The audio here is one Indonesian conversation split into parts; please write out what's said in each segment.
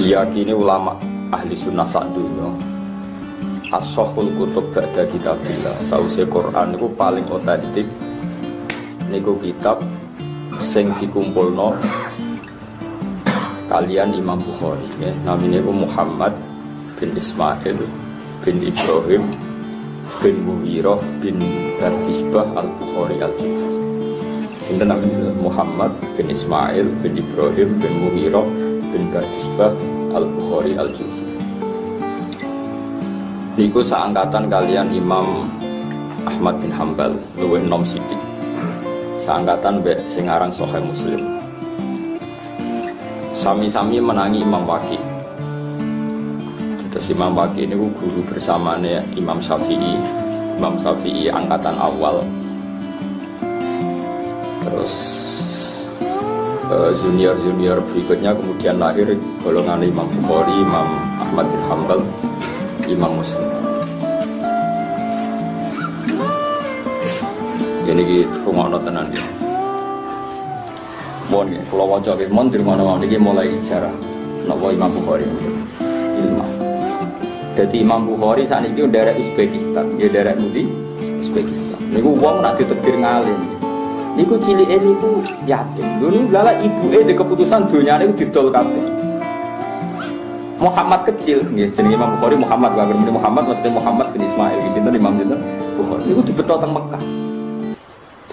diyakini ulama ahli sunnah sak dunya as-sahhul kutub ba'da kitabillah. Sause Quran niku paling otentik niku kitab sing dikumpulno kalian Imam Bukhari ya. Namine Muhammad bin Ismail bin Ibrahim bin Mughirah bin Bardisbah al-Bukhari al-Jufi. Sinten namanya Muhammad bin Ismail bin Ibrahim bin Mughirah bin Bardisbah al-Bukhari al-Jufi. Niku seangkatan kalian Imam Ahmad bin Hanbal luwih nom sithik. Seangkatan mbek sing aran Sahih Muslim. Sami-sami menangi Imam Waqi. Terus Imam Waqi niku guru bersamane Imam Syafi'i. Imam Syafi'i angkatan awal. Terus junior berikutnya kemudian lahir golongan Imam Bukhari, Imam Ahmad bin Hanbal, Imam Muslim. Ini gitu pengono tenan dia. Mohon ya, kalau wajah ke mon di mana ini mulai sejarah. Nawa Imam Bukhari ilmu. Jadi Imam Bukhari saat ini daerah Uzbekistan, dia daerah Mudi Uzbekistan. Niku wong nak ditebir ngalim. Niku cilike niku yatim. Dulu lala ibuke de keputusan donyane iku didol kabeh. Muhammad kecil, nggih jenenge Imam Bukhari Muhammad, wae Muhammad maksudnya Muhammad bin Ismail. Di sini Imam sinten Bukhari. Niku dibeto teng Mekah.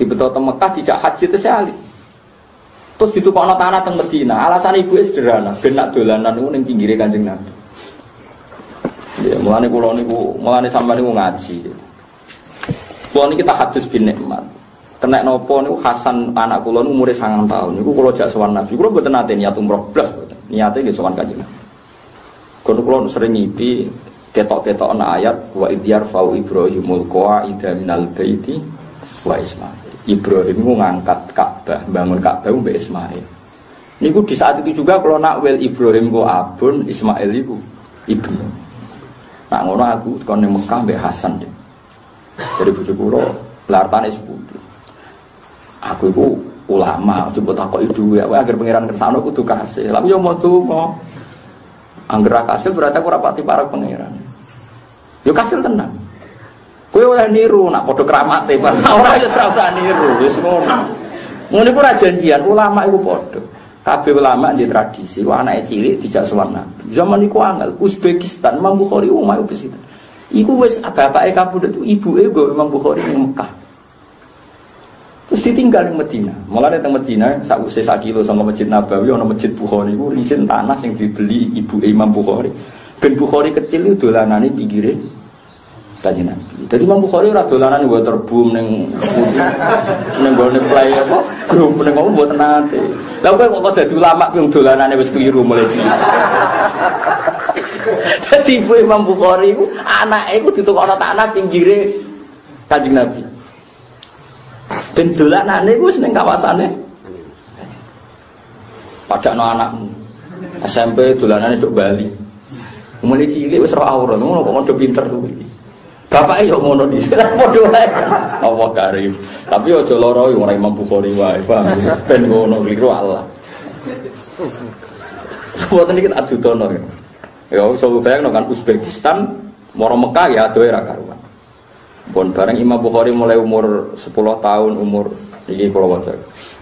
Dibeto teng Mekah dijak haji teh sekali. Terus ditukokno tanah teng Madinah. Alasan ibuke sederhana, ben nak dolanan niku ning pinggire Kanjeng Nabi. Ya, mulane kula niku, mulane sampeyan niku ngaji. Kula niki tak hadis bin nikmat. Kena nopo niku Hasan anak kula niku umure 9 tahun. Niku kula jak sowan Nabi. Kula mboten nate niat umroh blas mboten. Niate nggih sowan Kanjeng Nabi. Kula sering ngipi ketok-ketok ana ayat wa idyar fau Ibrahimul qaida minal baiti wa Ismail. Ibrahim niku ngangkat Ka'bah, bangun Ka'bah mbek Ismail. Niku di saat itu juga kalau nak wel Ibrahim go abun, Ismail iku ibnu. Nak ngono aku kon ning Mekah mbek Hasan. Jadi bojo kula lartane seputu. Aku itu ulama, coba takoki dhuwit, agar pangeran kersane kudu kasil. Lah yo mau donga. Angger kasil berarti aku rapati para pangeran. Yo kasil tenan. Kowe oleh niru nak padha kramate, ora yo ora usah niru, wis ngono. Ngono iku ora janjian, ulama iku padha. Kabeh ulama di tradisi, ku anake cilik dijak sowan Nabi. Zaman iku angel, Uzbekistan, Imam Bukhari umah besar. Iku wis bapake kabudut ibuke nggo Imam Bukhari ning Mekah. Terus ditinggal di Medina. Mulane teng Medina sakwise sak kilo sama Masjid Nabawi ana Masjid Bukhari iku isin tanah sing dibeli ibu Imam Bukhari. Ben Bukhari kecil itu dolanane pinggire Kanjeng Nabi. Dadi Imam Bukhari ora dolanan nggo terbum ning gone play apa grup ning ngomong mboten nate. Lah kok dadi ulama ping dolanane wis keliru mulai cilik. Dadi ibu Imam Bukhari iku anake iku ditukokno tanah pinggire Kanjeng Nabi. Dan dolanane iku wis ning kawasane. Padakno anakmu. SMP dolanane tok Bali. Mulai cilik wis ora aurat, ngono kok ngono pinter kuwi. Bapake yo ngono dhisik padha wae. Allah Karim. Tapi aja lara ora Imam Bukhari wae, paham. Ben ngono keliru Allah. Boten iki tak adudono ya. Ya iso bayangno kan Uzbekistan, moro Mekah ya adohe ra karuan. Pun bareng Imam Bukhari mulai umur 10 tahun umur iki kula waca.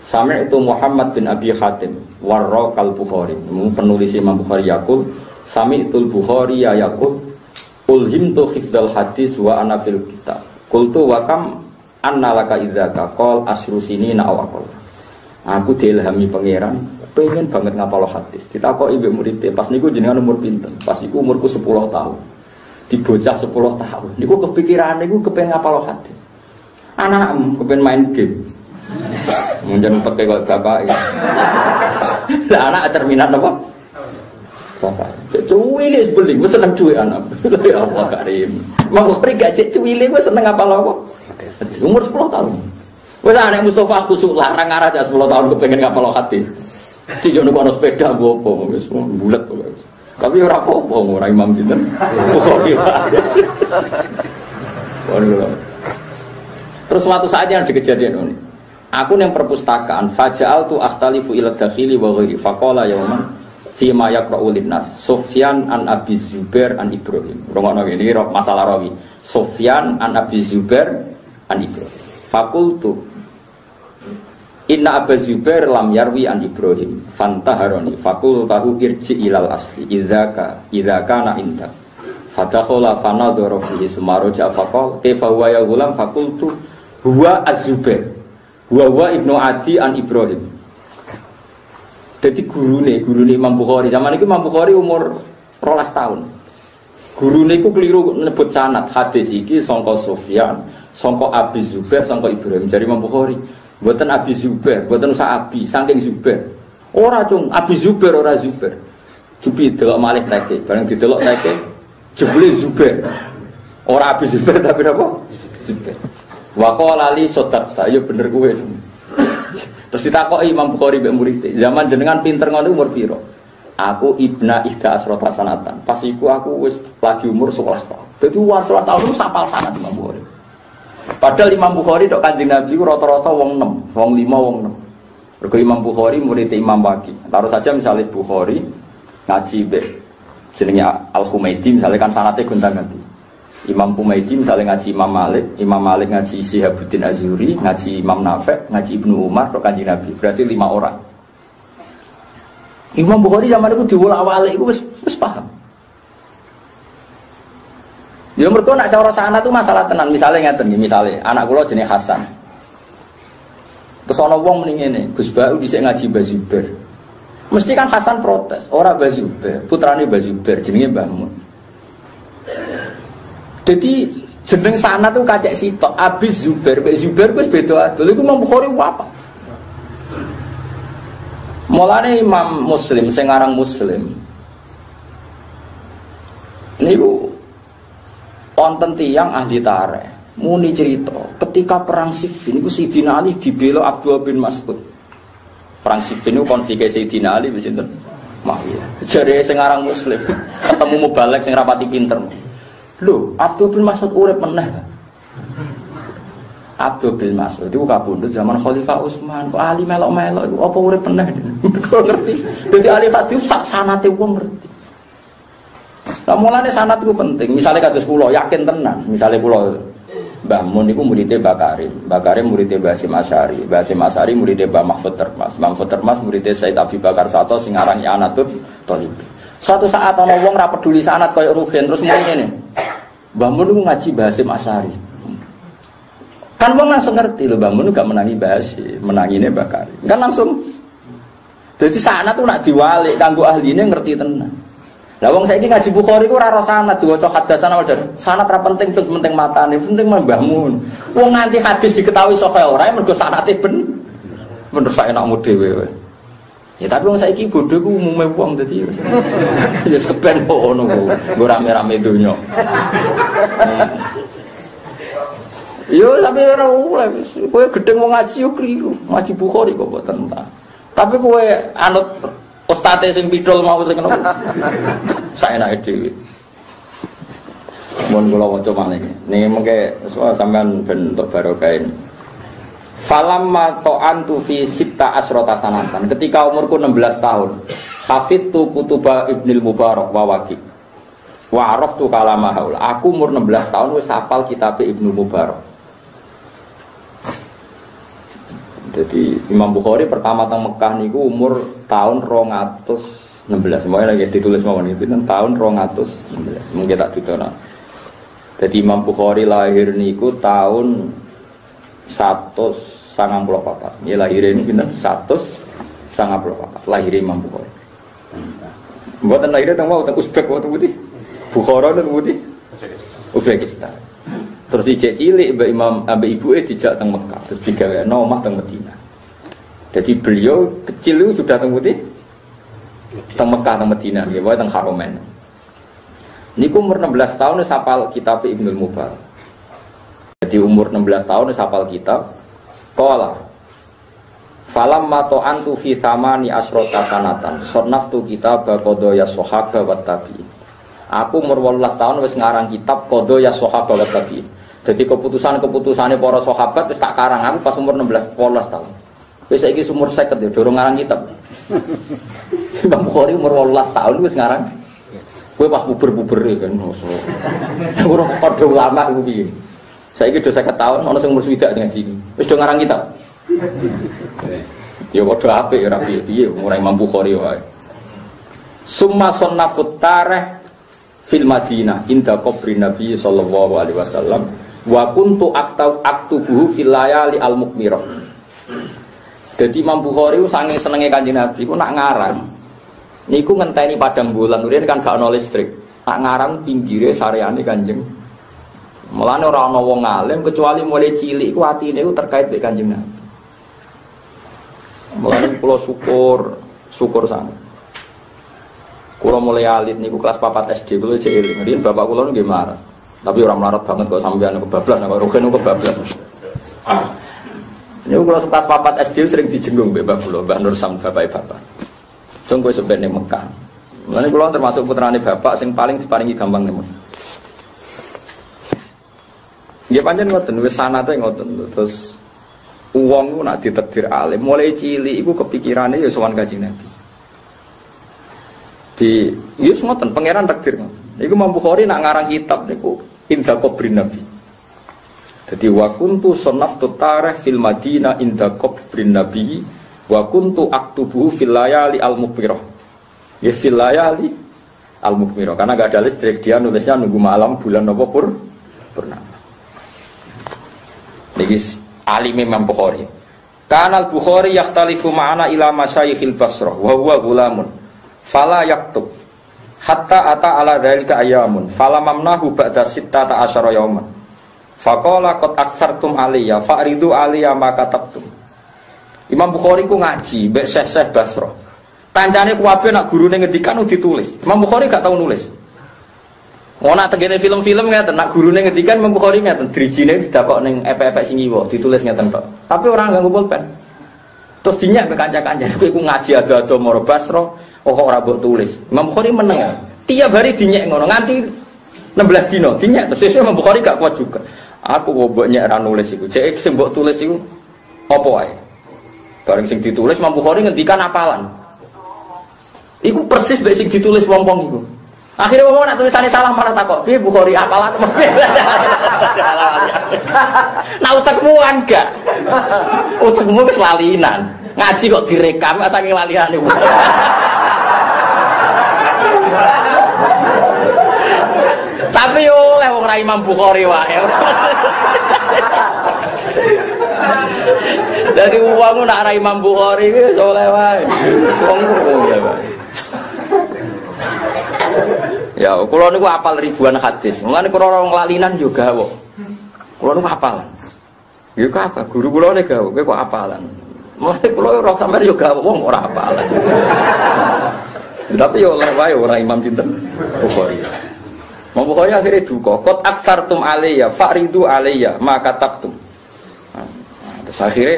Sami itu Muhammad bin Abi Hatim warra kal Bukhari. Penulis Imam Bukhari yaqul Sami itul Bukhari ya yaqul ulhimtu hifdzal hadis wa ana fil kitab. Qultu wa kam anna laka idzaka qol asrusini na awaqol. Aku diilhami pangeran pengen banget ngapal hadis. Ditakoki mbek murid pas niku jenengan umur pinten? Pas iku umurku 10 tahun. Di bocah 10 tahun. Niku kepikiran niku kepengen ngapal hadis. Anakmu kepengen main game. Munjen teke kok bapak. Lah anak terminat apa? Bapak. Cuwile beling wis seneng duwe anak. Ya Allah Karim. Mau kok gak cek cuwile wis seneng ngapal apa? Umur 10 tahun. Wis anak Mustofa khusuk larang arah 10 tahun kepengen ngapal hadis. Iki yo nek ana sepeda opo wis bulet kok. Tapi ora apa-apa ora Imam sinten. Bukhari. Terus suatu saat yang ada kejadian ini. Aku yang perpustakaan faja'al tu akhtalifu ila dakhili wa ghairi faqala yauman fi ma yaqra'u linnas Sufyan an Abi Zubair an Ibrahim. Rungokno ini masalah rawi. Sufyan an Abi Zubair an Ibrahim. Fakultu inna Abu Zubair lam yarwi an Ibrahim fantaharoni fakultahu irji ilal asli idza kana indak fadakhala fanadhara fihi sumaroja faqal kaifa huwa ya gulam fakultu huwa Az-Zubair huwa ibnu Adi an Ibrahim. Jadi gurune Imam Bukhari zaman itu Imam Bukhari umur 12 tahun. Gurune iku keliru nyebut sanad hadis iki sangka Sufyan, sangka Abi Zubair, sangka Ibrahim. Jadi Imam Bukhari mboten Abi Zubair, mboten usah Abi, saking Zubair. Ora cung, Abi Zubair ora Zubair. Jupi delok malih teke, bareng didelok teke jebule Zubair. Ora Abi Zubair tapi apa? Zubair. Wa qala li sadaqta, ya bener kowe. Terus ditakoki Imam Bukhari mbek murid, zaman jenengan pinter ngono umur piro? Aku ibna ihda asrota sanatan. Pas iku aku wis lagi umur 11 tahun. Dadi 11 tahun itu sapal sanad Imam Bukhari. Padahal Imam Bukhari dok Kanjeng Nabi rata-rata wong 6, wong 5, wong 6. Mergo Imam Bukhari murid Imam Waqi. Taruh saja misalnya Bukhari ngaji be jenenge Al-Humaidi misalnya kan sanate gonta-ganti. Imam Humaidi misalnya ngaji Imam Malik ngaji Syihabuddin Az-Zuhri, ngaji Imam Nafi', ngaji Ibnu Umar dok Kanjeng Nabi. Berarti 5 orang. Imam Bukhari zaman itu diwolak-walik iku wis paham. Ya mergo nak cara sanad itu masalah tenan. Misale ngeten nggih, misale anak kula jenenge Hasan. Terus ana wong muni ngene, Gus Bau dhisik ngaji Mbah Zubair. Mesti kan Hasan protes, ora Mbah Zubair, putrane Mbah Zubair jenenge Mbah Mun. Jadi jeneng sanad itu kacek sitok, Abi Zubair, Mbah Zubair wis beda adol. Iku Imam Bukhari apa? Mulane Imam Muslim sing aran Muslim niku wonten tiyang ahli tarikh muni cerita ketika perang Siffin niku Sayyidina Ali dibela Abdullah bin Mas'ud. Perang Siffin niku konflik Sayyidina Ali wis sinten? Muawiyah. Jare sing aran Muslim ketemu mubalek sing rapati pinter. Lho, Abdullah bin Mas'ud urip meneh ta? Abdul bin Mas'ud itu kabundut zaman Khalifah Utsman. Kok Ali melok-melok iku apa urip meneh? Kok ngerti. Dadi Ali hadis sak sanate wong ngerti. Lah mulane sanad iku penting. Misale kados kula yakin tenan, misale kula Mbah Mun niku muridé Mbah Karim. Mbah Karim muridé Mbah Hasyim Asy'ari. Mbah Hasyim Asy'ari muridé Mbah Mahfud Termas. Mbah Mahfud Termas muridé Said Abi Bakar Sato sing aran I'anatul Thalib. Suatu saat ana wong ra peduli sanad kaya Ruhin terus muni ngene. Mbah Mun niku ngaji Mbah Hasyim Asy'ari. Kan wong langsung ngerti lho Mbah Mun gak menangi Mbah Hasyim, menangine Mbah Karim. Kan langsung. Jadi sanad tuh nak diwalik kanggo ahline ngerti tenan. Lah wong saiki ngaji Bukhari ku ora ro sanad diwaca hadasan awal dari sanad ra penting penting matane, penting Mbah Mun. Wong nganti hadis diketahui saka ora mergo sanate bener sak enakmu dhewe. Ya tapi wong saiki bodho ku umume wong dadi ya keben ngono ku rame-rame donya. Yo tapi ora oleh kowe gedeng wong ngaji yo kliru. Ngaji Bukhari kok mboten ta. Tapi kowe anut ustate sing pidol mau sing ngono. Saenake dhewe. Mun kula waca malih. Niki mengke sampean ben entuk barokah ini. Falamma ta'antu fi sitta asrota sanatan. Ketika umurku 16 tahun, hafidtu kutuba Ibnul Mubarak wa Waqi. Wa araftu kalama haul. Aku umur 16 tahun wis hafal kitab Ibnu Mubarak. Jadi Imam Bukhari pertama teng Mekah niku umur tahun 216. Semuanya lagi ditulis mawon itu tahun 216. Mungkin tak ditono. Jadi Imam Bukhari lahir niku tahun 194. Ya lahir ini pinten 194. Lahir Imam Bukhari. Mboten lahir teng wau teng Uzbek wau teng Putih. Bukhara teng Putih. Uzbekistan. Terus ijek cilik mbak Imam ambek ibuke dijak teng Mekah, terus digawekno omah teng Madinah. Jadi beliau kecil itu sudah teng Putih. Teng Mekah teng Madinah, nggih wae teng Haramain. Niku umur 16 tahun wis hafal kitab Ibnul Mubarak. Jadi umur 16 tahun wis hafal kitab. Qala falamma ta'antu fi thamani asrota sanatan sannaftu kitab qadaya sahaba wa tabi'in. Aku umur 18 tahun wis ngarang kitab qadaya sahaba wa tabi'in. Jadi keputusan-keputusane para sahabat wis tak karang aku pas umur 18 tahun. Wis saiki umur 50 ya durung ngarang kitab. Imam Bukhari umur 18 tahun wis ngarang. Kowe pas puber-puber kan ngoso. Ora padha ulama iku piye. Saiki do 50 tahun ana sing umur 20 sing ngaji. Wis do ngarang kitab. Ya padha apik ora piye-piye umur Imam Bukhari wae. Summa sannafut tarikh fil Madinah inda qabri Nabi sallallahu alaihi wasallam wa kuntu aktubuhu fil layali al mukmirah. Jadi Imam Bukhari saking senenge Kanjeng Nabi ku nak ngarang niku ngenteni padang bulan urian kan gak ono listrik. Nak ngarang pinggire sareane Kanjeng. Mulane ora ana wong alim kecuali mulai cilik ku atine ku terkait mek Kanjeng Nabi. Mulane kula syukur sangat. Kula mulai alit niku kelas 4 SD kula cek eling. Riyen bapak kula nggih melarat. Tapi ora melarat banget kok sampeyan kebablas nek rogen kebablas. Niku kula kelas 4 SD sering dijenggung mbek bapak kula, Mbak Nur Sam bapak. Jong kowe sampe ning Mekah. Mulane kula termasuk putrane bapak sing paling diparingi gampang nemu. Nggih pancen ngoten wis sanate ngoten terus wong ku nak ditakdir alim mulai cilik iku kepikirane ya sowan Kanjeng Nabi. Di yes ngoten pangeran takdir ngoten. Niku Imam Bukhari nak ngarang kitab niku inda qabrin Nabi. Dadi wa kuntu sannaftu tarikh fil Madinah inda qabrin Nabi wa kuntu aktubuhu fil layali al mukmirah. Ya fil layali al mukmirah karena enggak ada listrik dia nulisnya nunggu malam bulan apa purnama. Niki alim Imam Bukhari. Kanal Bukhari yakhtalifu ma'ana ila masyayikhil Basrah wa huwa gulamun. Fala yaktub hatta ata ala dzalika ayamun fala mamnahu ba'da 16 yawman faqala qad aktsartum alayya fa'ridu alayya ma katabtum. Imam Bukhari ku ngaji mbek Syekh Basrah kancane kuwabe nak gurune ngendikan ditulis. Imam Bukhari gak tau nulis. Ana tengene film-film ngeten nak gurune ngendikan Imam Bukhari ngeten drijine didakok ning epek-epek sing iwo ditulis ngeten tok tapi ora nganggo pulpen terus dinyak mbek kanca-kancane kowe ku ngaji ado-ado maro Basrah. Oh ora mbok tulis. Imam Bukhari meneng. Tiap hari dinyek ngono nganti 16 dino dinyek terus Imam Bukhari gak kuat juga. Aku mbok nyek ra nulis iku. Cek sing mbok tulis iku apa wae. Bareng sing ditulis Imam Bukhari ngendikan apalan. Iku persis mbek sing ditulis wong-wong iku. Akhirnya wong nak tulisane salah malah takok, "Piye Bukhari apalan?" Nah utekmu kan gak. Utekmu wis lalinan. Ngaji kok direkam saking laliane. Tapi yo oleh wong ra Imam Bukhari wae. Dadi wong nak ra Imam Bukhari wis oleh wae. Wong oleh wae. Ya, kula niku hafal ribuan hadis. Mulane kula wong lalinan yo gawe. Kula niku hafalan. Yo apa guru kula nek gawe kok hafalan. Mulane kula ora sampeyan yo gawe wong ora hafalan. Tapi yo oleh wae ora Imam sinten Bukhari. Imam Bukhari akhirnya duka, qad aktsartum alayya fa'ridu alayya ma katabtum. Terus akhirnya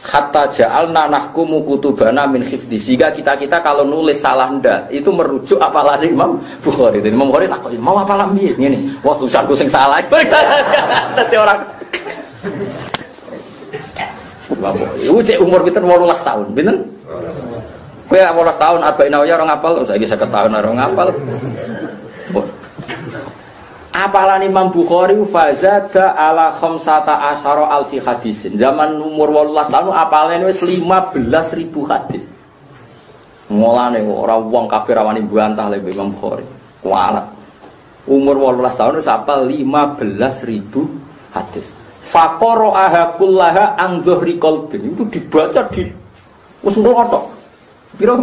hatta ja'alna nahkumu kutubana min hifdzi. Sehingga kita kalau nulis salah ndak itu merujuk apalan Imam Bukhari. Jadi Imam Bukhari takut mau apalan piye ngene. Wah tulisanku sing salah. Dadi orang Iku cek umur kita 18 tahun, pinten? Kowe 18 tahun arba'in nawawiyah ora ngapal, saiki 50 tahun ora ngapal. Apalan Imam Bukhari fazada ala khamsata asyara alfi hadisin. Zaman umur 18 tahun apalane wis 15.000 hadis. Mulane ora wong kabeh rawani bantah le Imam Bukhari. Kualat. Umur 18 tahun wis apal 15.000 hadis. Faqara'aha kullaha an dhuhri qalbin. Itu dibaca di wis ngono. Piro?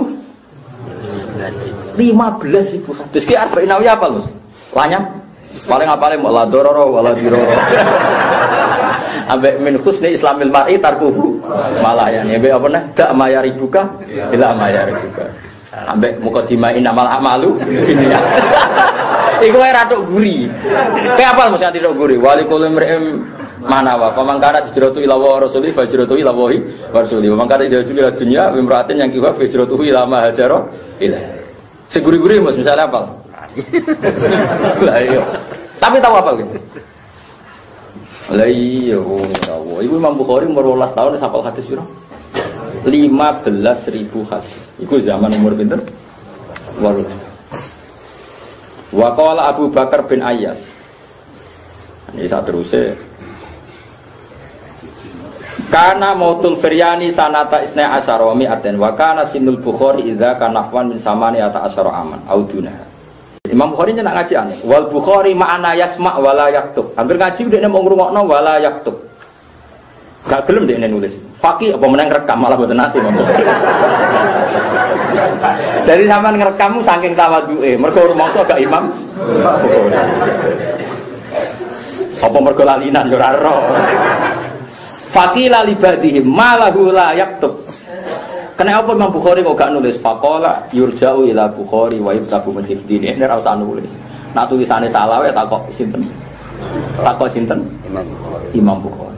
15.000 hadis. Ki arba'in nawawiyah apa, Mas? Lanyam paling apale mau la dororo wala diroro. Ambek min husni islamil mar'i tarkuhu malayan. Ya apa nah dak mayari buka ila mayari buka. Ambek mukadimah inamal amalu dunya. Iku ae ratok guri. Kayak apa mesti anti tok guri. Wali kulum mri'im manawa pamangkara hijratu ila wa rasuli fajratu ila wahi wa rasuli. Pamangkara hijratu ila dunya wimra'atin yang kiwa hijratu ila ma hajara ila. Seguri-guri Mas misalnya apa? Lah iya. Tapi tahu apa gitu? Lah iya, Ibu Imam Bukhari umur 12 tahun hafal hadis piro? 15.000 hadis. Iku zaman umur pinter? 8. Wa qala Abu Bakar bin Ayyas. Ini saat terusnya. Kana mautul Firyani sanata isna asyara mi'atin wa kana sinul Bukhari idza kana nahwan min samani ata asyara aman auduna. Imam Bukhari nyenak ngaji aneh. Wal Bukhari ma'ana yasma' wala yaktub. Hampir ngaji udah mau ngrungokno wala yaktub. Gak gelem dekne nulis. Faqih apa meneng rekam malah mboten nate Imam Bukhari. Dari zaman ngerekam saking tawadhuke, mergo rumangsa gak Imam. Apa mergo lalinan yo ora ero. Faqila li ba'dihim ma lahu la yaktub. Kenapa Imam Bukhari kok gak nulis? Faqala yurja'u ila Bukhari wa yuktabu min hifdhi. Nek ora usah nulis. Nak tulisane salah wae takok sinten? Takok sinten? Imam Bukhari.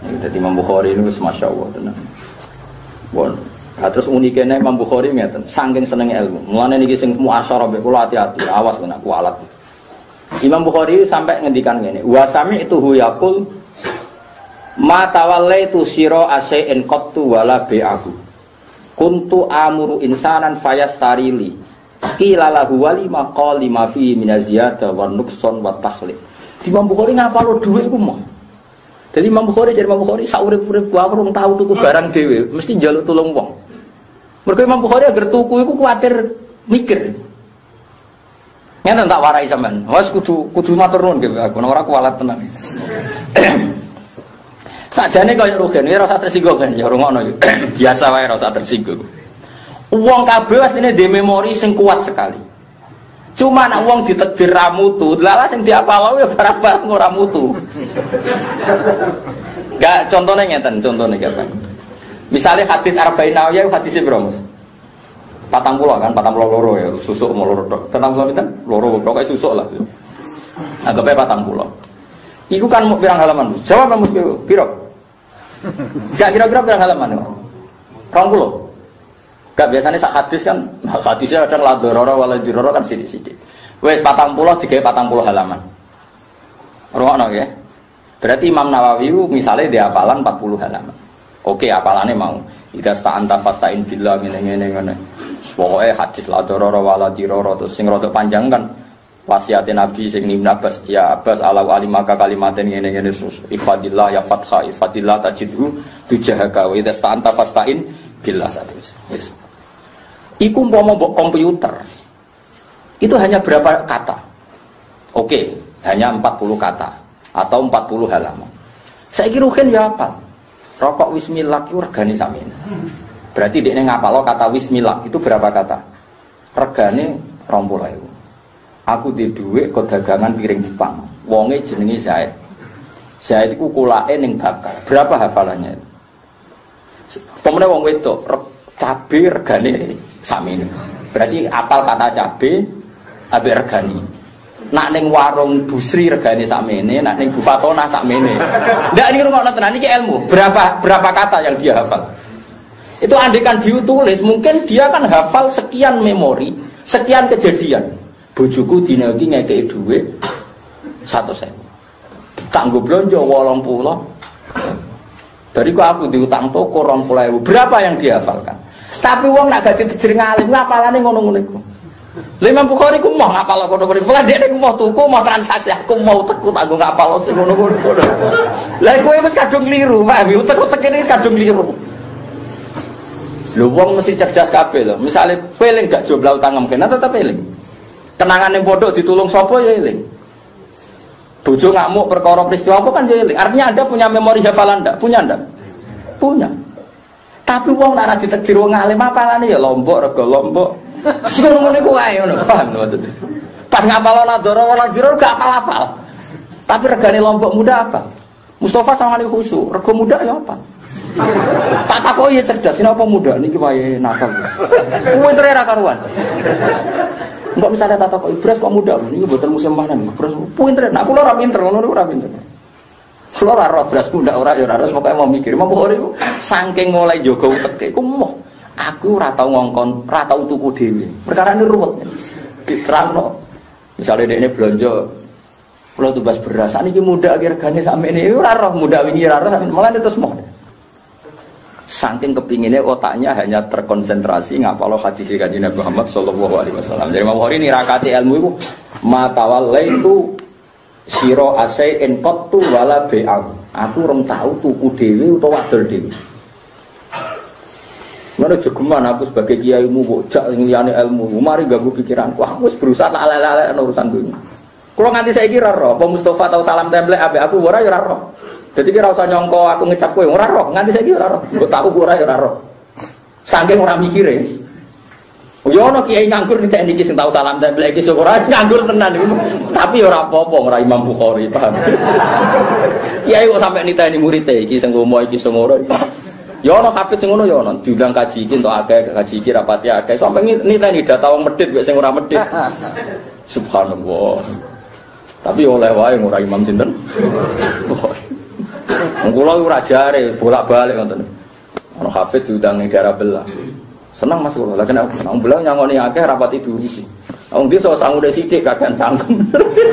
Jadi Imam Bukhari ini masya Allah tenang. Bon, terus uniknya Imam Bukhari ngeten, saking seneng ilmu. Mulane niki sing muasyarah mbek kula hati-hati, awas kena kualat. Imam Bukhari sampai ngendikan ngene, wa sami itu yaqul ma tawallaitu sira asy'in qattu wala bi'ahu. Kuntu amuru insanan fayastarili. Qila lahu walima qali ma fi min ziyada wa nuqsan wa takhlid. Imam Bukhari ngapalo dhuwit ku mah. Jadi Imam Bukhari saurip-urip aku urung tahu tuku barang dhewe, mesti njaluk tulung wong. Mergo Imam Bukhari agar tuku iku kuwatir mikir. Ngene tak warai sampean. Wes kudu matur nuwun nggih aku ora kualat tenan. Sakjane kaya rugen, ora usah tersinggung kan ya rungokno yo. Biasa wae ora usah tersinggung. Wong kabeh asline dhe memori sing kuat sekali. Cuma nak wong ditakdir ra mutu, lha sing diapalo ya barang-barang ora mutu. Gak contohnya ngeten, contohnya gampang. Misalnya hadis Arba'in Nawawiyah hadisnya berapa Mas? 40 kan, 42 ya, susuk mau loro tok. 40 pinten? Loro pokoke susuk lah. Anggapnya 40. Iku kan mau pirang halaman? Jawab Mas piro? Gak kira-kira pirang halaman? 20. Gak biasanya sak hadis kan, hadisnya kadang la dororo wala diroro kan sidik-sidik. Wes 40 digawe 40 halaman. Rungokno ya. Berarti Imam Nawawi misalnya dia hafalan 40 halaman. Oke, hafalannya mau. Idza sta'anta fasta'in billah ngene-ngene. Pokoke hadis la dororo wala diroro terus sing rada panjang kan wasiate Nabi sing Ibnu Abbas, ya Abbas ala alimaka kalimaten ngene-ngene sus. Ifadillah ya fatha, ifadillah tajidhu tujahaka wa idza sta'anta fasta'in billah satus. Yes. Iku umpama mbok komputer. Itu hanya berapa kata? Oke, hanya 40 kata atau 40 halaman. Saiki rugen ya hafal. Rokok bismillah itu regane sampeyan. Berarti dekne ngapalo kata bismillah itu berapa kata? Regane 20.000. Aku di dhuwit kok dagangan piring Jepang. Wonge jenenge Zaid. Zaid iku kulake ning bakar. Berapa hafalannya itu? Pemene wong wedok cabe regane sakmene. Berarti apal kata cabe ambek regani. Nak ning warung Busri regane sakmene, nak ning Bufatona sakmene. Ndak niki ngono tenan iki ilmu. Berapa kata yang dia hafal? Itu andekan ditulis, mungkin dia kan hafal sekian memori, sekian kejadian. Bojoku dina iki ngekeki dhuwit 100.000. Tanggo blonjo 80. Dari aku diutang toko 20.000. Berapa yang dihafalkan? Tapi wong nak gak ditekdir ngalim ngapalane ngono-ngono iku. Lha Imam Bukhari ku mau ngapal ngono-ngono iku. Lah dekne ku mau tuku, mau transaksi, aku mau teku tak nggo ngapal sing ngono-ngono. Lah kowe wis kadung kliru, Pak. Utek-utek ini kadung kliru. Lho wong mesti cerdas kabeh lho. Misale peling gak jomblo utang mungkin tetep peling. Kenangane bodho ditulung sapa ya eling. Bojo ngamuk perkara peristiwa apa kan ya eling. Artinya Anda punya memori hafalan ndak? Punya ndak? Punya. Tapi wong nek ora ditakdir wong alim apalane ya lombok rega lombok. Sing ngene ku wae ngono, paham maksudnya. Pas ngapal nadoro wala jiro gak apal-apal. Tapi regane lombok muda apa? Mustafa sangane khusyuk, rega muda ya apa? Tak takoki ya cerdas, kenapa muda niki wae nakal. Kuwi tre ra karuan. Enggak misalnya tak takoki beras kok muda, niki boten musim panen, beras pinter. Nah kula ora pinter, ngono niku ora pinter. Kula ora roh beras muda ora ya ora pokoke mau mikir. Mau Bukhari ku saking mulai jaga uteke ku moh. Aku ora tau ngongkon, ora tau tuku dhewe. Perkarane ruwet. Diterangno. Misale dekne blonjo kula tumbas beras, niki muda regane sakmene ora roh muda wingi ora roh, malah terus moh. Saking kepinginnya otaknya hanya terkonsentrasi ngapalo hadis Kanjeng Nabi Muhammad sallallahu alaihi wasallam. Jadi Imam Bukhari nirakati ilmu itu matawallaitu sira asai'in qattu wala bai'u. Aku rong tau tuku dhewe utawa wadol dhewe. Mana jogeman aku sebagai kiaimu kok jak liyane ilmu, mari ganggu pikiran. Wah, aku wis berusaha tak lele-lele urusan dunya. Kulo nganti saiki ora roh, apa Mustofa tau salam template ambek aku ora ya ora roh. Dadi ki ora usah nyangka aku ngecap kowe ora roh, nganti saiki ora roh. Mbok tahu ora ya ora roh. Saking ora mikire. Yo ono kiai nganggur nek niki sing tau salam template iki syukur aja nganggur tenan iku. Tapi ora apa-apa ora Imam Bukhari, paham. Kiai kok sampe niteni murid-e iki sing ngomo iki sing ora. Ya ono hafid sing ngono ya ono diundang kaji iki entuk akeh kaji iki rapati akeh sampe niteni data wong medhit wek sing ora medhit. Subhanallah. Tapi oleh wae ora imam sinten. Wong kula ora jare bolak-balik ngoten. Ono hafid diundang ning daerah belah. Seneng Mas kula. Lah kena nang belah nyangoni akeh rapati diurusi. Wong desa sangude sithik kakean cangkem.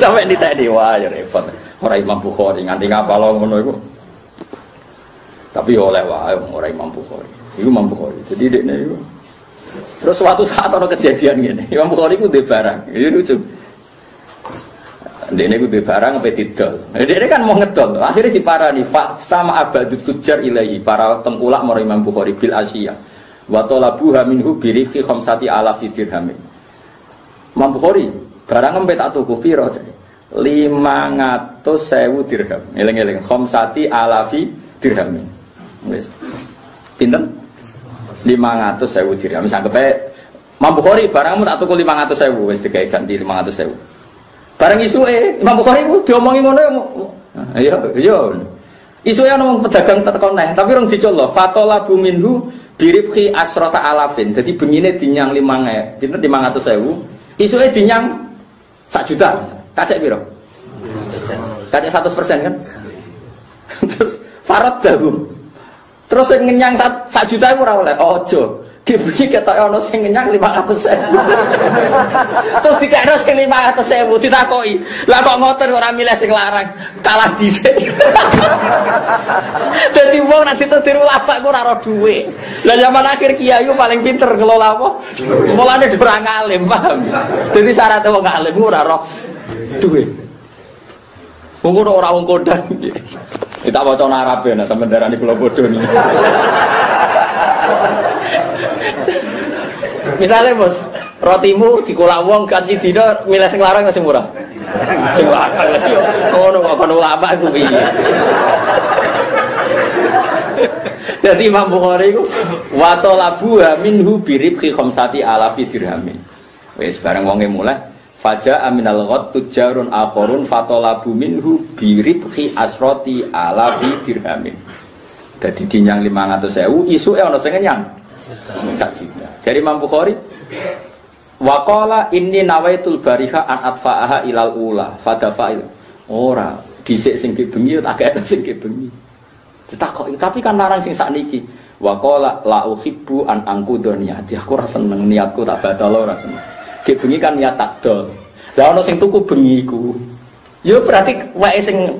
Sampe niteni wae repot. Ora Imam Bukhari nganti ngapalo ngono iku. Tapi oleh wae ora Imam Bukhari. Iku Imam Bukhari. Jadi dekne iku. Terus suatu saat ada kejadian ngene. Imam Bukhari ku ndek barang. Iki lucu. Dekne ku ndek barang sampai didol. Dekne kan mau ngedol. Akhirnya diparani fa sama abadut tujar ilahi para tengkulak marang Imam Bukhari bil asyiya. Wa talabuha minhu bi rifi khamsati alaf dirham. Imam Bukhari barang sampai tak tuku piro? 500.000 dirham. Eling-eling khamsati alafi dirham. Wis. Pinten? 500.000 dirham. Sanggep ae Imam Bukhari barangmu tak tuku 500.000 wis digawe ganti 500.000. Barang isuke Imam Bukhari ku diomongi ngono ya. Iya. Isuke ana wong pedagang tekan neh, tapi rong dicolok. Fatolabu minhu biribhi asrata alafin. Jadi bengine dinyang 5.000, pinten 500.000. Isuke dinyang 1 juta. Kacek piro? Kacek 100% kan? Terus farad dahum. Terus sing ngenyang 1 juta iku ora oleh. Ojo. Dibeli ketok ana sing ngenyang 500.000. Terus dikekno sing 500.000 ditakoki. Lah kok ngoten ora milih sing larang, kalah dhisik. Dadi wong nek ditetir ulama ku ora ro dhuwit. Lah zaman akhir kiai ku paling pinter ngelola apa? Mulane ora ngalim, paham. Dadi syarat wong ngalim ora ro dhuwit. Wong ora wong kondang. Kita baca Arab ya, sampai darah ini pulau bodoh nih. Misalnya bos, rotimu dikolak wong kaji tidak milih sing larang sing murah. Sing larang lagi. Oh no, apa ulama itu piye? Jadi Imam Bukhari itu wa talabuha minhu biribhi khamsati alafi dirhamin. Wis bareng wonge mulai faja aminal ghad tujarun akhorun fatolabu minhu biribhi asroti alafi dirhamin. Dadi dinyang 500.000 isuke ana sing nyang 1 juta. Jadi Imam Bukhari waqala inni nawaitul bariha an atfa'aha ilal ula fadafa'il. Ora dhisik sing bengi tak kene sing bengi. Ditakoki tapi kan larang sing sakniki. Waqala la uhibbu an angkudu niati. Aku ora seneng niatku tak batal ora seneng. Ki bengi kan niat takdol. Lah ana sing tuku bengi iku. Ya berarti wae sing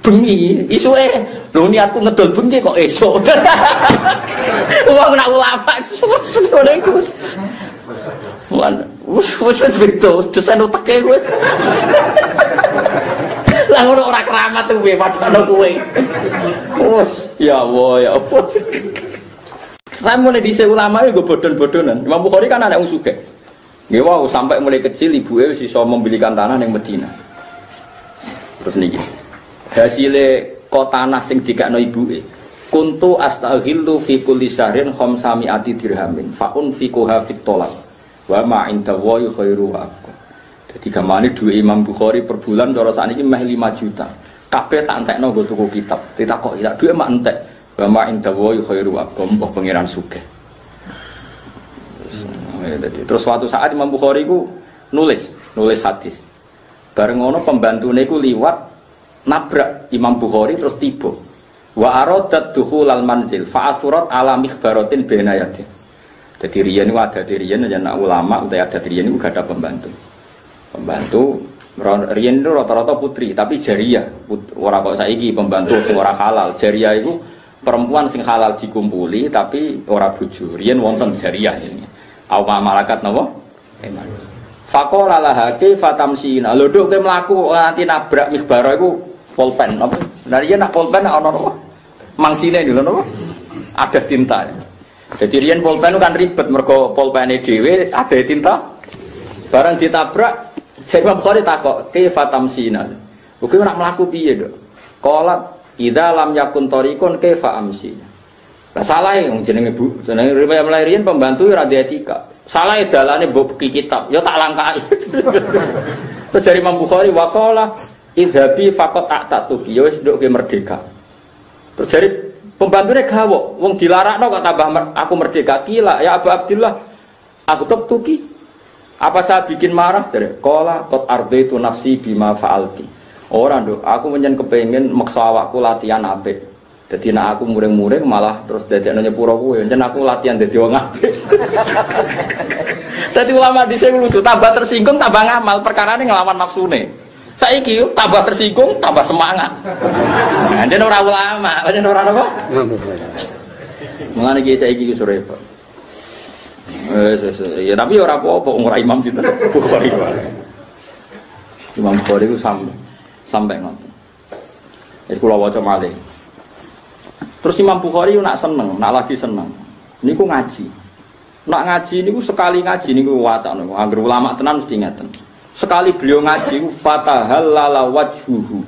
bengi isuke lho niatku ngedol bengi kok esuk. Wong nak ulama ngono iku. Lan wis beto desen uteke wis. Lah ngono ora keramat kuwi padha kowe. Wes ya Allah ya Allah. Kan mulai dhisik ulama iku bodon-bodonan. Imam Bukhari kan anak wong sugih. Nggih wow, sampai mulai kecil ibuke wis iso membelikan tanah ning Madinah. Terus niki. Hasile kok tanah sing dikakno ibuke. Kuntu astaghillu fi kulli syahrin khamsami'ati dirhamin. Fa'un fiquha fit tolak. Wa ma inda wa khairu wa aqwa. Dadi gamane duwe Imam Bukhari per bulan cara sakniki meh 5 juta. Kabeh tak entekno nggo tuku kitab. Ditakoki tak duwe mak entek. Wa ma inda wa khairu wa aqwa. Mbah pangeran sugih. Terus suatu saat Imam Bukhari ku nulis hadis. Bareng ngono pembantune ku liwat nabrak Imam Bukhari terus tiba. Wa aradat dukhulal manzil fa asurat ala mikhbaratin bainayatin. Dadi riyen ku ada riyen ana ulama utawa ada riyen ku gak ada pembantu. Pembantu riyen itu rata-rata putri tapi jariyah. Ora kok saiki pembantu sing ora halal. Jariyah iku perempuan sing halal dikumpuli tapi ora bojo. Riyen wonten jariyah ini. Auma malakat napa? Eman. Faqala laha kaifa tamsina. Lho nduk kowe mlaku nganti nabrak mihbara iku pulpen apa? Lah riyen nak pulpen ana napa? Mangsine lho napa? Ada tinta. Jadi riyen pulpen kan ribet mergo pulpene dhewe ada tinta. Barang ditabrak Imam Bukhari takok, kaifa tamsina. Kowe nak mlaku piye, Dok? Qalat idza lam yakun tariqun kaifa amsi. Lah salah wong jenenge Bu, jenenge riwayat mlairian pembantu ora di etika. Salah dalane mbok beki kitab, ya tak langkai. Terus dari Imam Bukhari waqala idzabi faqat a'tatuki, ya wis nduk ke merdeka. Terus dari pembantune gawok, wong dilarakno kok tambah aku merdeka kila, ya Abu Abdillah. Aku tuki. Apa saya bikin marah? Dari qala qad ardaitu nafsi bima fa'alti. Orang dok, aku menyen kepengen maksa awakku latihan apik. Jadi nak aku muring-muring malah terus dadekno nyepuro kuwe. Njen aku latihan dadi wong apik. Dadi ulama dhisik lucu, tambah tersinggung tambah ngamal, perkarane nglawan nafsune. Saiki tambah tersinggung tambah semangat. Nah, njen ora ulama, njen ora apa? Mulane iki saiki iku repot. Ya tapi ora apa-apa ora imam sinten Bukhari wae. Imam Bukhari ku sampai ngoten. Iku kula waca malih. Terus Imam Bukhari nak seneng, nak lagi seneng. Niku ngaji. Nak ngaji niku sekali ngaji niku wacana. Angger ulama tenan mesti ngeten. Sekali beliau ngaji fatahallala wajhuhu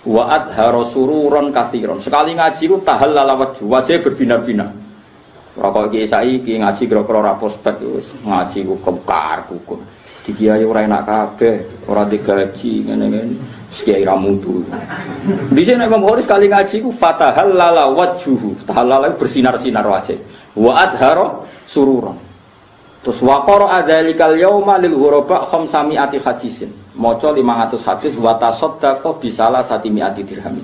wa adhara sururon katsiron. Sekali ngaji ku tahallala wajhu, wajah berbinar-binar. Ora kok iki saiki ngaji kira-kira ora prospek wis ngaji ku kekar kuku. Dikiai ora enak kabeh, ora digaji ngene-ngene. Kiai ramutu. Di sini Imam Bukhari sekali ngaji ku fatahallala wajhuhu. Tahallala bersinar-sinar wajah. Wa adhara sururon. Terus wa qara'a dzalikal yauma lil ghuraba 500 hadisin. Maca 500 hadis wa tasaddaqa bi salasati mi'ati dirham.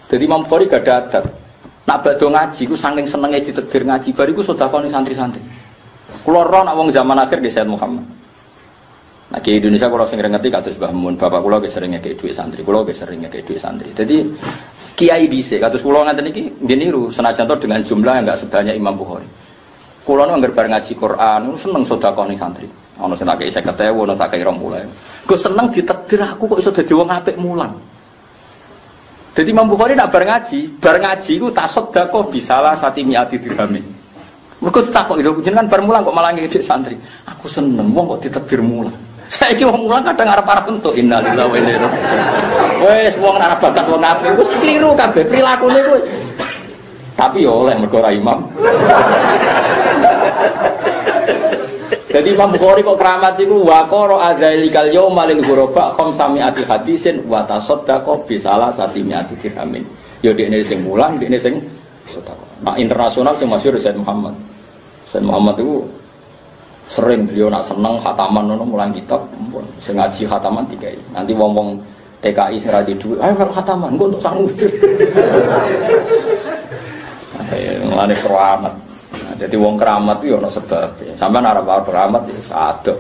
Jadi Imam Bukhari gak ada adat. Nak badhe ngaji ku saking senenge ditegir ngaji bariku sedekah ning santri-santri. Kula ora nak wong zaman akhir nggih Sayyid Muhammad. Nah, di Indonesia kalau sering ngerti kados Mbah Mun, bapak kula ge sering ngekek dhuwit santri, kula ge sering ngekek dhuwit santri. Jadi kiai dhisik kados kula ngaten iki nggih niru senajan to dengan jumlah yang enggak sebanyak Imam Bukhari. Kula nu anggar bar ngaji Quran, seneng sedekah ning santri. Ana sing tak kei 50.000, ana tak kei 20.000. Ku seneng ditakdir aku kok iso dadi wong apik mulang. Jadi Imam Bukhari nak bar ngaji ku tak sedekah bisalah sati mi'ati dirham. Mergo takok lho jenengan bar mulang kok malah ngekek santri. Aku seneng wong kok ditakdir mulang. Saiki wong mulang kadang arep-arep entuk innalillahi wa inna ilaihi raji'un. Wes wong arep bakat wong apik wis kliru kabeh prilakune wis. Tapi yo oleh mergo ra imam. Jadi Imam Bukhari kok keramat iku wa qara adzalikal yauma lil ghuraba 500 hadisin wa tasaddaqa bi salasati mi'ati dirhamin. Yo dekne sing mulang, dekne sing sedekah. Nah internasional sing masyhur Sayyid Muhammad. Sayyid Muhammad itu sering beliau nak seneng khataman ngono mulang kitab pun sing ngaji khataman dikai. Nanti wong-wong TKI sing ra di dhuwit, ayo melu khataman engko untuk sangu. Mulane keramat. Nah, jadi wong keramat itu ana sebab. Sampeyan arep keramat ya sadok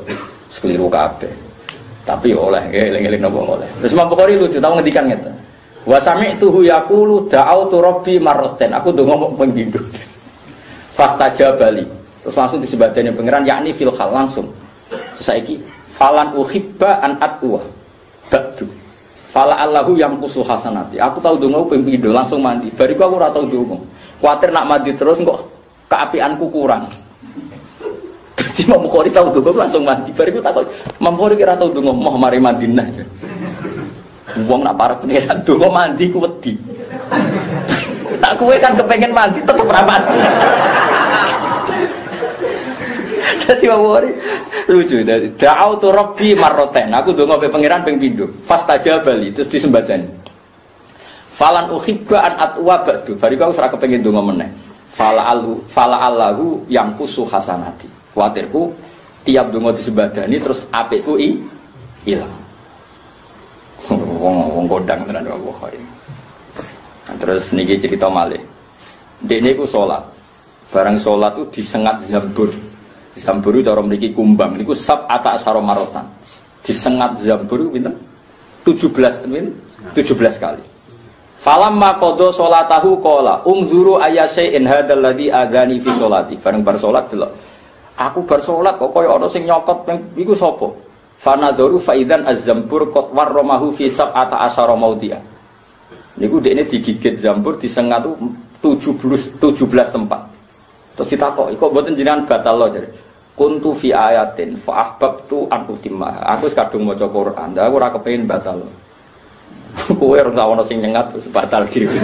sekeliru kabeh. Tapi oleh eling-eling napa oleh. Terus Imam Bukhari itu tau ngendikan ngeten. Wa sami'tuhu yaqulu da'autu rabbi marratain. Aku ndonga ping pindho. Fastajabali. Terus langsung disebadani pangeran yakni fil hal langsung. Saiki falan uhibba an atwa. Ba'du. Fala Allahu yang kusul hasanati. Aku tahu donga ping pindho langsung mandi. Bariku aku ora tau donga. Kuwatir nak mandi terus kok keapianku kurang. Jadi Imam Bukhari tahu donga langsung mandi. Bariku takut Imam Bukhari kira tahu donga mau mari Madinah. Wong nak parek pengen donga mandi ku wedi. Tak kowe kan kepengen mandi tetep ora mandi. Jadi Bukhari lucu dari da'autu rabbi marratain. Aku ndonga pe pangeran ping pindho. Fastajabali terus disembadani. Falan uhibba an atwa ba'du. Bariku aku ora kepengin ndonga meneh. Fala Allahu yang kusu hasanati. Kuwatirku tiap ndonga disembadani terus apikku ilang. Wong godang tenan Bukhari. Nah, terus niki cerita malih. Dekne ku salat. Barang salat tuh disengat zambur. Zambur cara mriki kumbang niku sab ata asara marotan. Disengat zambur pinten? 17 kali. Falamma qada sholatahu qala unzuru ayyasya'in hadzal ladzi adzani fi sholati. Bareng bar salat delok. Aku bar salat kok koyo ana sing nyokot iku sapa? Fanadharu faidan az-zambur qad warramahu fi sab'ata asyara maudhi'a. Niku dekne digigit zambur disengat 17 tempat. Terus ditakoki kok mboten jenengan batal lho jare. Kuntu fi ayatin fa ahbabtu an utimma. Aku wis kadung maca Quran, aku ora kepengin batal. Kowe ora ono sing nyengat wis batal dhewe.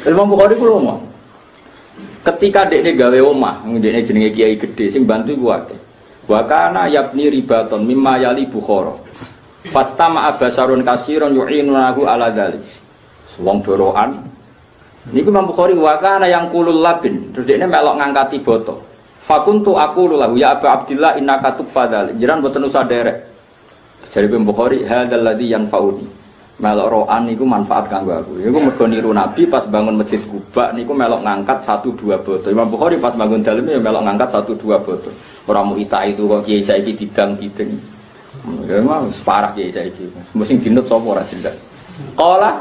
Imam Bukhari ku lomo. Ketika dekne gawe omah, dekne jenenge kiai gedhe sing bantu ku akeh. Wa kana yabni ribaton mimma yali Bukhara. Fastama abasarun kasirun yu'inunahu ala dzalik. Wong doroan. Niku Imam Bukhari wa kana yang kulul labin. Terus dekne melok ngangkati boto. Fakuntu aqulu lahu ya Abu Abdillah innaka tufadhal. Jiran boten usah derek. Jadi Imam Bukhari hadzal ladzi yanfa'uni. Melok roan niku manfaat kanggo aku. Niku mergo niru Nabi pas bangun Masjid Kuba niku melok ngangkat 1-2 boto. Imam Bukhari pas bangun dalem ya melok ngangkat 1-2 boto. Ora mu ita itu kok kiai saiki didang-dideng. Ya mah parah kiai saiki. Mesti dinut sapa ora jelas. Qala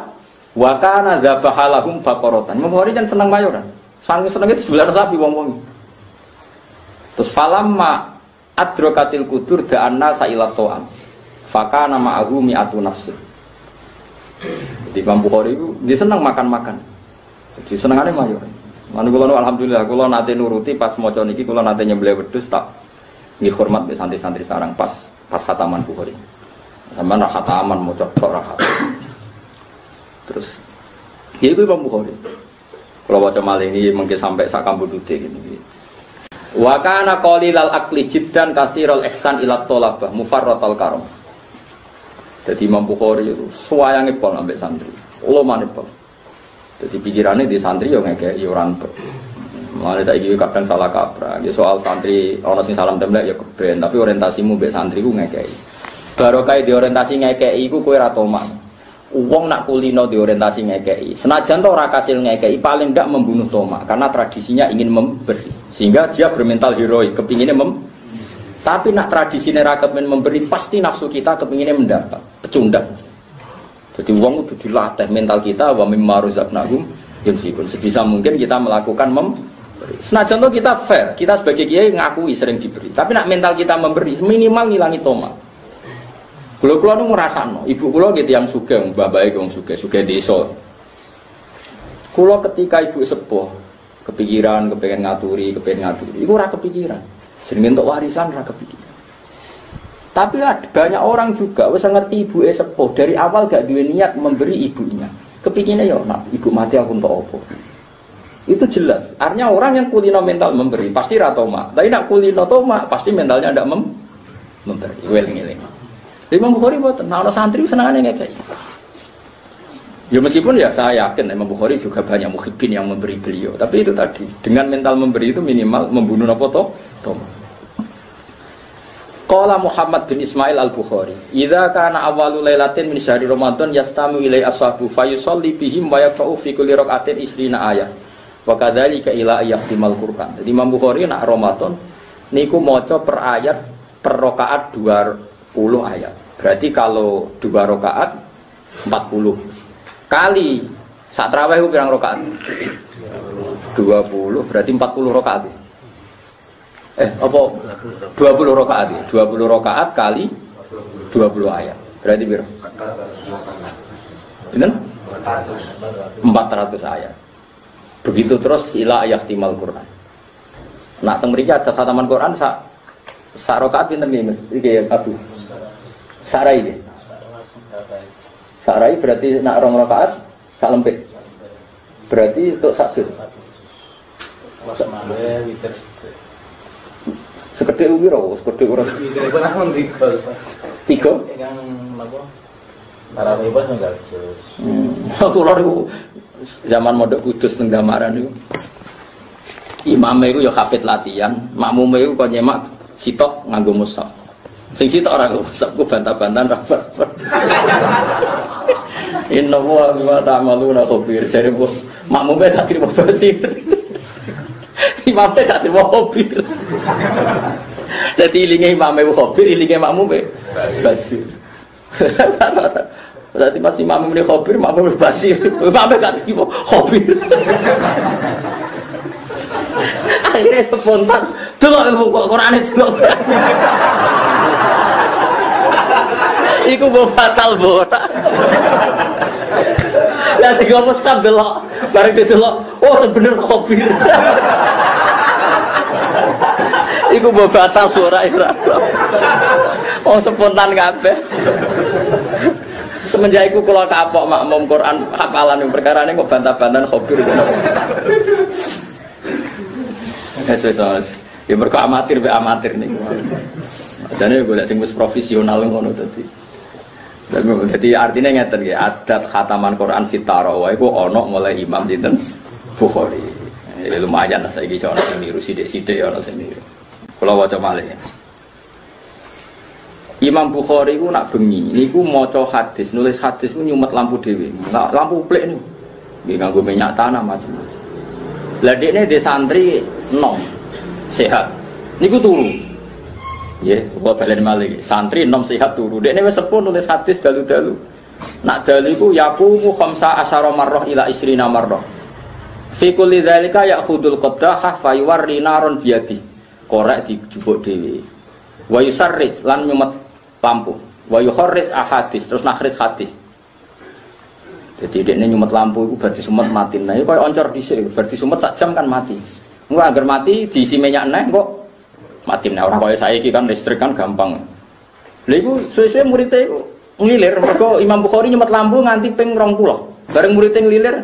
wa kana dzabahalahum baqaratan. Imam Bukhari kan seneng mayoran. Saking senenge sebelah sapi wong-wong. Terus falamma adrakatil kudur da'anna sa'ilat ta'am. Fakana ma'ahu mi'atu nafsin. Di Imam Bukhari itu dia senang makan-makan. Jadi senengane mayor. Manu kula alhamdulillah kula nate nuruti pas maca niki kula nate nyembelih wedhus tak nggih hormat be santri-santri sareng pas khataman Bukhari. Sampeyan ra khataman maca tok ra khatam. Terus iki Imam Bukhari. Kula waca malih ini mungkin sampai sak kambudute ngene. Wa kana qalilal aqli jiddan katsiral ihsan ila thalabah mufarratal karam. Jadi Imam Bukhari itu suwayange pol ambek santri. Ulumane pol. Jadi pikirannya di santri yo ngekeki ora entuk. Mulane saiki kadang salah kaprah. Ya soal santri ana sing salam templek ya keben, tapi orientasimu mbek santri ku ngekeki. Barokah di orientasi ngekeki iku kowe ra tomak. Wong nak kulino di orientasi ngekeki. Senajan to ora kasil ngekeki, paling ndak membunuh tomak karena tradisinya ingin memberi. Sehingga dia bermental heroik, kepinginnya tapi nak tradisi nerakemen memberi pasti nafsu kita kepinginnya mendapat pecundang. Jadi uang itu dilatih mental kita wa mimma razaqnahum yunfiqun. Sebisa mungkin kita melakukan memberi. Senajan to kita fair, kita sebagai kiai ngakui sering diberi. Tapi nak mental kita memberi minimal ngilangi tomat. Kula nu ngrasakno, ibu kula gitu yang sugih, mbah-mbah wong sugih desa. Kula ketika ibu sepuh kepikiran, kepengen ngaturi, iku ora kepikiran. Jenenge untuk warisan ora kepikiran. Tapi banyak orang juga wis ngerti ibuke sepuh dari awal gak duwe niat memberi ibunya. Kepikirnya ya nak ibu mati aku entuk apa. Itu jelas. Artinya orang yang kulino mental memberi pasti ra tomak. Tapi nak kulino tomak pasti mentalnya ndak memberi. Eling-eling. Imam Bukhari mboten ana santri senengane ngekek. Ya meskipun ya saya yakin Imam Bukhari juga banyak muhibbin yang memberi beliau. Tapi itu tadi dengan mental memberi itu minimal membunuh apa tomak. Qala Muhammad bin Ismail al-Bukhari, "Idza kana awwalu lailatin min syahri Ramadan yastamu ilai ashabu fayusalli bihim wa yaqra'u fi kulli rak'atin 20 ayat. Wa kadzalika ila yahtimal Qur'an." Jadi Imam Bukhari nak Ramadan niku maca per ayat per rakaat 20 ayat. Berarti kalau 2 rakaat 40 kali sak tarawih ku pirang rakaat? 20 berarti 40 rakaat. Apa 20 rakaat ya? 20 rakaat kali 20 ayat. Berarti piro? 400 ayat. Begitu terus ila yahtimal Quran. Nak teng mriki ada khataman Quran sak rakaat pinten nggih Abu? Sarai nggih. Sarai berarti nak 2 rakaat sak lempit. Berarti untuk sak juz. Sekedhik piro? Sekedhik ora. Tiga. Yang napa? Tarawih pas enggak juz. Kula niku zaman mondok Kudus teng Damaran niku. Imame iku ya hafid latihan, makmume iku kok nyemak sitok nganggo mushaf. Sing sitok ora nganggo mushaf ku bantah-bantahan ra bar. Inna wa ta'maluna khabir. Jare makmume tak terima basir. Imamnya gak terima khobir. Jadi ilinge imamnya khobir, ilinge makmumnya basir. Berarti pas Imam ini khabir, Imam Basir. Imam gak terima khabir. Akhirnya spontan. Delok Qur'ane delok. Iku mbok batal ora. Lah sing ngopo stop delok. Bareng delok, oh bener khabir. Iku mbok batal ora ira. Oh spontan kabeh. Semenjak itu kalau kapok makmum Quran hafalan yang perkara ini kok bantah-bantahan khabir. Ya mereka amatir nih. Jadi gue sing wis profesional ngono tadi. Jadi artinya ngeten ya, adat khataman Quran fitarawah itu ono mulai Imam sinten Bukhari. Ya, lumayan lah saiki ono sing niru sithik-sithik ono sing niru. Kula waca malih. Imam Bukhari ku nak bengi niku maca hadis, nulis hadis ku nyumet lampu dhewe. Lampu plek niku. Nggih nganggo minyak tanah macam-macam. Lah dekne de santri nom sehat. Niku turu. Nggih, kula balen malih. Santri nom sehat turu. Dekne wis sepuh nulis hadis dalu-dalu. Nak dalu iku yaqumu khamsa asyara marrah ila isrina marrah. Fi kulli dzalika ya'khudul qaddah fa yuwarri naron biyadi. Korek dijupuk dhewe. Wa yusarrij lan nyumet lampu, wa yukharris ahadis terus nakhris hadis. Jadi dia nyumet lampu itu berarti sumet mati. Nah, itu kayak oncor dhisik, berarti sumet sak jam kan mati. Enggak agar mati diisi minyak neh kok mati. Nah, orang kaya saiki kan listrik kan gampang. Lha iku suwe-suwe murid-e iku nglilir mergo Imam Bukhari nyumet lampu nganti ping 20. Bareng murid-e nglilir,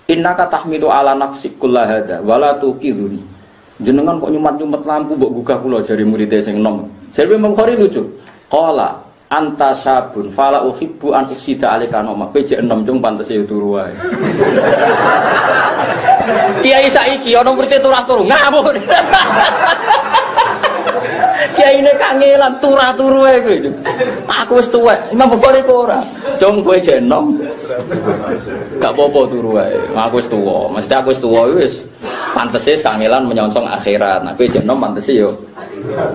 innaka tahmilu ala nafsik kullahada wala tuqiduni. Jenengan kok nyumet-nyumet lampu mbok gugah kula jari murid-e sing enom. Jare Imam Bukhari lucu. Qala anta sabun fala uhibbu an usida alika noma pejek enom cung pantes yo turu wae. Kiai saiki ana murid turah-turu ngawur. Kiai ne kangelan turah-turu wae kuwi. Aku wis tuwek, Imam Bukhari kok ora. Cung kowe jek enom. Gak apa-apa turu wae. Aku wis tuwa, mesti aku wis tuwa wis pantese kangelan menyongsong akhirat. Nah kowe jek enom pantese yo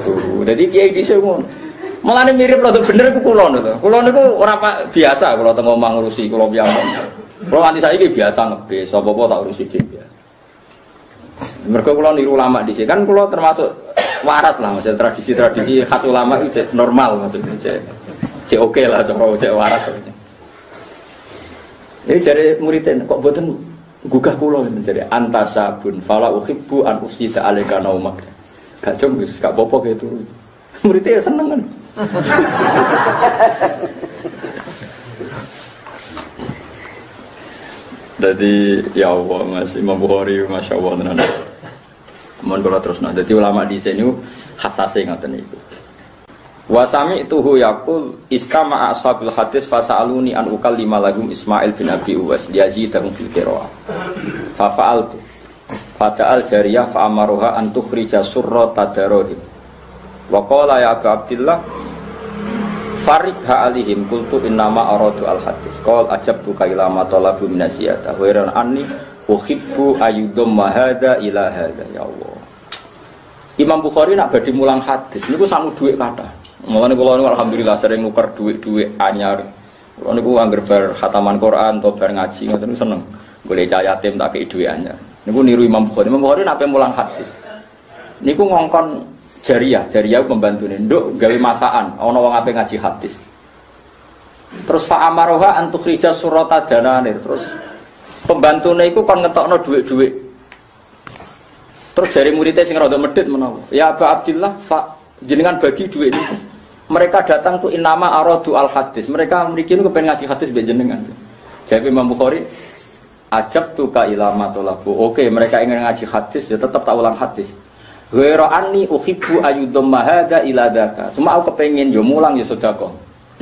turu. Dadi kiai dhisik ngono. Malah mirip rada bener ku kula niku. Kula niku ora biasa kula teng omah ngurusi kula piyambak. Kula nganti saiki biasa ngebis, apa-apa tak urusi dhewe. Mergo kula niru ulama dhisik kan kula termasuk waras lah, maksud tradisi-tradisi khas ulama itu normal maksudnya. Cek oke lah cara cek waras. Ini jare muridnya kok mboten gugah kula jare antasabun fala uhibbu an usida alika naumak. Gak cum wis gak apa-apa gitu. Muridnya seneng kan. Jadi ya Allah Mas Imam Bukhari Masya Allah tenan. Mohon kula terusna. Dadi ulama di sini hassase ngoten niku. Wa sami'tuhu yaqul istama'a ashabil hadis fasaluni an ukallima lahum Ismail bin Abi Uwais yazidahum fil qiraah. Fa fa'altu. Fata'al jariyah fa amaruha an tukhrija surra tadarruhi. Wa qala ya Abu Abdillah farikha alihim qultu innama aradu al hadis qal ajabtu ka ila ma talabu min ziyada wa iran anni uhibbu ayyudamma hada ila hada ya Allah. Imam Bukhari nak badhe mulang hadis niku sangu dhuwit kathah. Mulane kula niku alhamdulillah sering nuker dhuwit-dhuwit anyar. Kula niku anggere bar khataman Quran atau bar ngaji ngoten niku seneng. Golek cah yatim tak kei dhuwit anyar. Niku niru Imam Bukhari. Imam Bukhari nak mulang hadis. Niku ngongkon Jariyah pembantu nduk gawe masakan ana wong ape ngaji hadis. Terus fa amaroha antukhrija surata dananir. Terus pembantune iku kon ngetokno dhuwit-dhuwit. Terus jari muridnya sing rada medhit menawa. Ya Abu Abdillah fa jenengan bagi dhuwit niku. Mereka datang tuh innama aradu al hadis. Mereka mriki niku pengen ngaji hadis mbek jenengan. Jadi Imam Bukhari ajab tu ka ilama tolabu. Oke, mereka ingin ngaji hadis ya tetap tak ulang hadis. Ghairu anni uhibbu ayyudamma hada ila dzaka. Cuma aku kepengin yo mulang yo sedekah.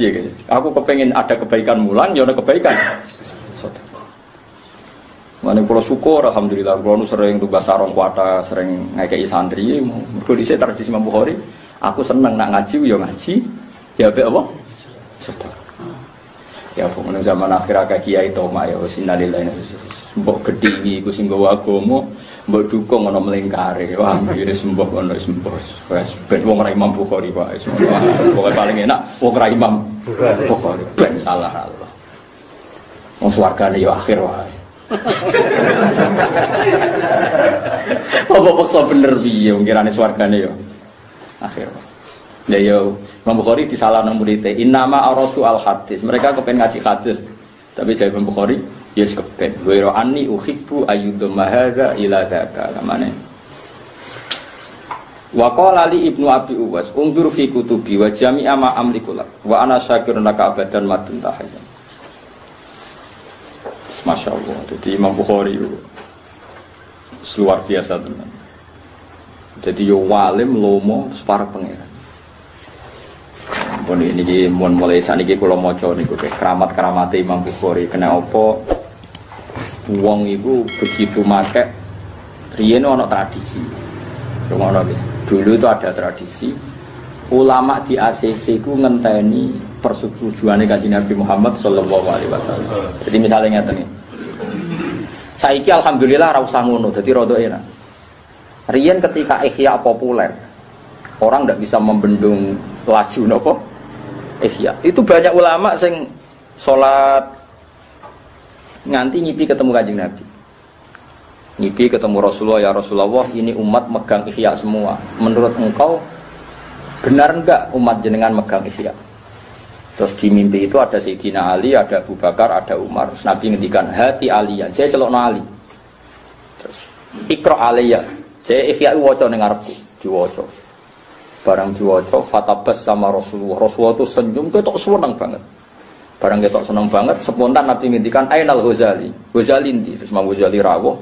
Iya gitu. Aku kepengin ada kebaikan mulang yo ada kebaikan sedekah. Mane kula syukur alhamdulillah kula sering tugas sarong kuata, sering ngekeki santri. Mergo dhisik tradisi Imam Bukhari, aku seneng nak ngaji yo ngaji. Ya apa apa? Sedekah. Ya pokoknya zaman akhir akeh kiai toma ya sinalillahi. Mbok gedhi iku sing gawa agama. Mbok dukung ana mlengkare. Wah, ngene sembah ana sembah. Wes ben wong ra Imam Bukhari wae. Pokoke paling enak wong ra Imam Bukhari. Ben salah Allah. Wong swargane yo akhir wae. Apa paksa bener piye wong kirane swargane yo akhir. Ya yo Imam Bukhari disalah nang murid innama aratu al hadis. Mereka kepen ngaji hadis. Tapi jawab Imam Bukhari yes kepen. Wa anni uhibbu ayyudma hadza ila dzaka. Kamane. Wa qala li Ibnu Abi Uwais unzur fi kutubi wa jami'a ma amliku lak wa ana syakirun laka abadan madun tahayya. Masya Allah. Jadi Imam Bukhari itu luar biasa teman. Jadi yo walim lomo separa pangeran. Pun ini mulai saat ini kalau mau coba nih keramat Imam Bukhari kena apa? Uang itu begitu make. Riyen ono tradisi. Dulu itu ada tradisi ulama di ACC itu ngenteni persetujuannya Kanjeng Nabi Muhammad sallallahu alaihi wasallam. Jadi misalnya ngeten iki. Saiki alhamdulillah ra usah ngono, dadi rada enak. Riyen ketika ihya populer, orang ndak bisa membendung laju napa? Ihya. Itu banyak ulama sing salat nganti ngipi ketemu Kanjeng Nabi. Ngipi ketemu Rasulullah, ya Rasulullah, ini umat megang ihya semua. Menurut engkau benar enggak umat jenengan megang ihya? Terus di mimpi itu ada Sayyidina Ali, ada Abu Bakar, ada Umar. Terus Nabi ngendikan hati aliyah. Saya celokno Ali. Terus ikra aliyah. Saya ihya waca ning ngarepku, diwaca. Barang diwaca fatabas sama Rasulullah. Rasulullah itu senyum ketok seneng banget. Barang ketok seneng banget, spontan Nabi ngendikan Ainal Ghazali. Ghazali ndi? Terus Imam Ghazali rawuh.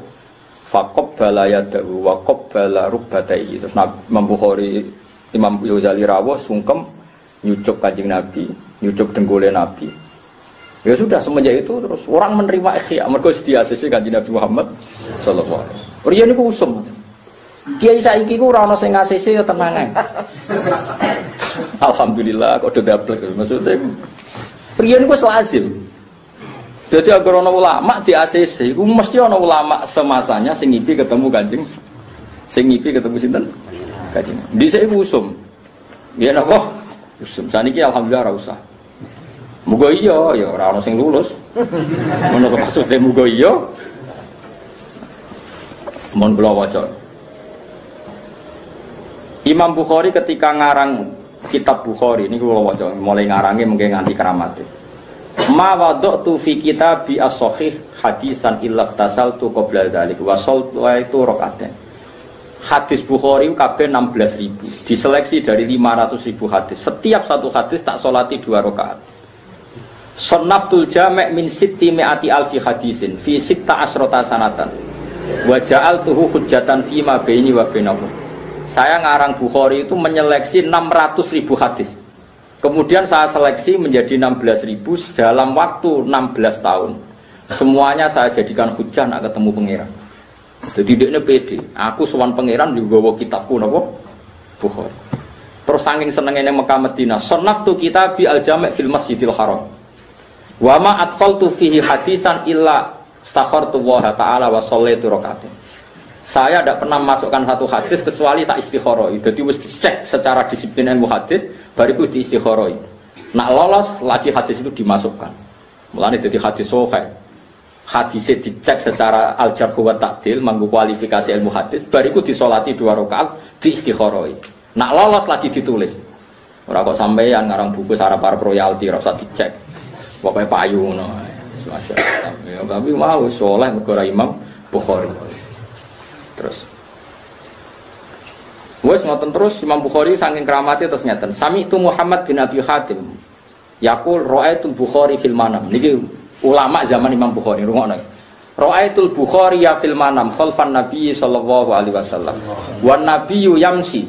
Faqabbala yadahu wa qabbala rukbatayhi. Terus Imam Bukhari, Imam Ghazali rawuh sungkem nyucuk Kanjeng Nabi, nyucuk dengkule Nabi. Ya sudah semenjak itu terus orang menerima ihya mergo diasisi Kanjeng Nabi Muhammad sallallahu alaihi wasallam. Riyen niku usum. Kiai saiki ku ora ana sing ngasisi ya tenang ae. Alhamdulillah kok do dablek maksudnya. Riyen niku lazim. Jadi agar ana ulama di ACC iku mesti ana ulama semasanya sing ngipi ketemu Kanjeng. Sing ngipi ketemu sinten? Kanjeng. Dhisik iku usum. Ya napa? Usum. Saniki alhamdulillah ora usah. Muga iya ya ora ana sing lulus. Menurut maksudnya muga iya. Mohon kula waca. Imam Bukhari ketika ngarang kitab Bukhari ini kula waca mulai ngarange mengke nganti keramate. Ma wada'tu fi kitabi as-sahih hadisan illa ikhtasaltu qabla dzalik wa sallaitu rak'atain. Hadis Bukhari kabeh 16.000. Diseleksi dari 500.000 hadis. Setiap satu hadis tak salati 2 rakaat. Sunnaftul jami' min sitti mi'ati alfi hadisin fi sitta asrota sanatan. Wa ja'altuhu hujjatan fi ma baini wa bainahu. Saya ngarang Bukhari itu menyeleksi 600.000 hadis. Kemudian saya seleksi menjadi 16.000 dalam waktu 16 tahun. Semuanya saya jadikan hujjah nak ketemu pangeran. Jadi dia pede. Aku sowan pangeran digawa kitabku napa? Bukhari. Terus saking senengene Mekah Madinah, sannaftu kitabi al-jami' fil Masjidil Haram. Wa ma adkhaltu fihi hadisan illa stakhartu wa ta'ala wa shallaitu rak'atain. Saya tidak pernah masukkan satu hadis kecuali tak istikharoi. Jadi wis dicek secara disiplin ilmu hadis, bariku di istikharoi. Nak lolos lagi hadis itu dimasukkan. Mulane jadi hadis sahih. Hadisnya dicek secara al-jarh wa ta'dil, manggo kualifikasi ilmu hadis, bariku disolati 2 rakaat di istikharoi. Nak lolos lagi ditulis. Ora kok sampeyan ngarang buku sarap-arep royalti ora usah dicek. Pokoke payu ngono. Masyaallah. Ya tapi mau saleh mergo Imam Bukhari. Terus wes ngoten terus Imam Bukhari saking keramate terus ngeten. Sami itu Muhammad bin Abi Hatim. Yaqul ra'aitul Bukhari fil manam. Niki ulama zaman Imam Bukhari rungokno. Ra'aitul Bukhari ya fil manam khalfan Nabi sallallahu alaihi wasallam. Wan nabiyyu yamsi.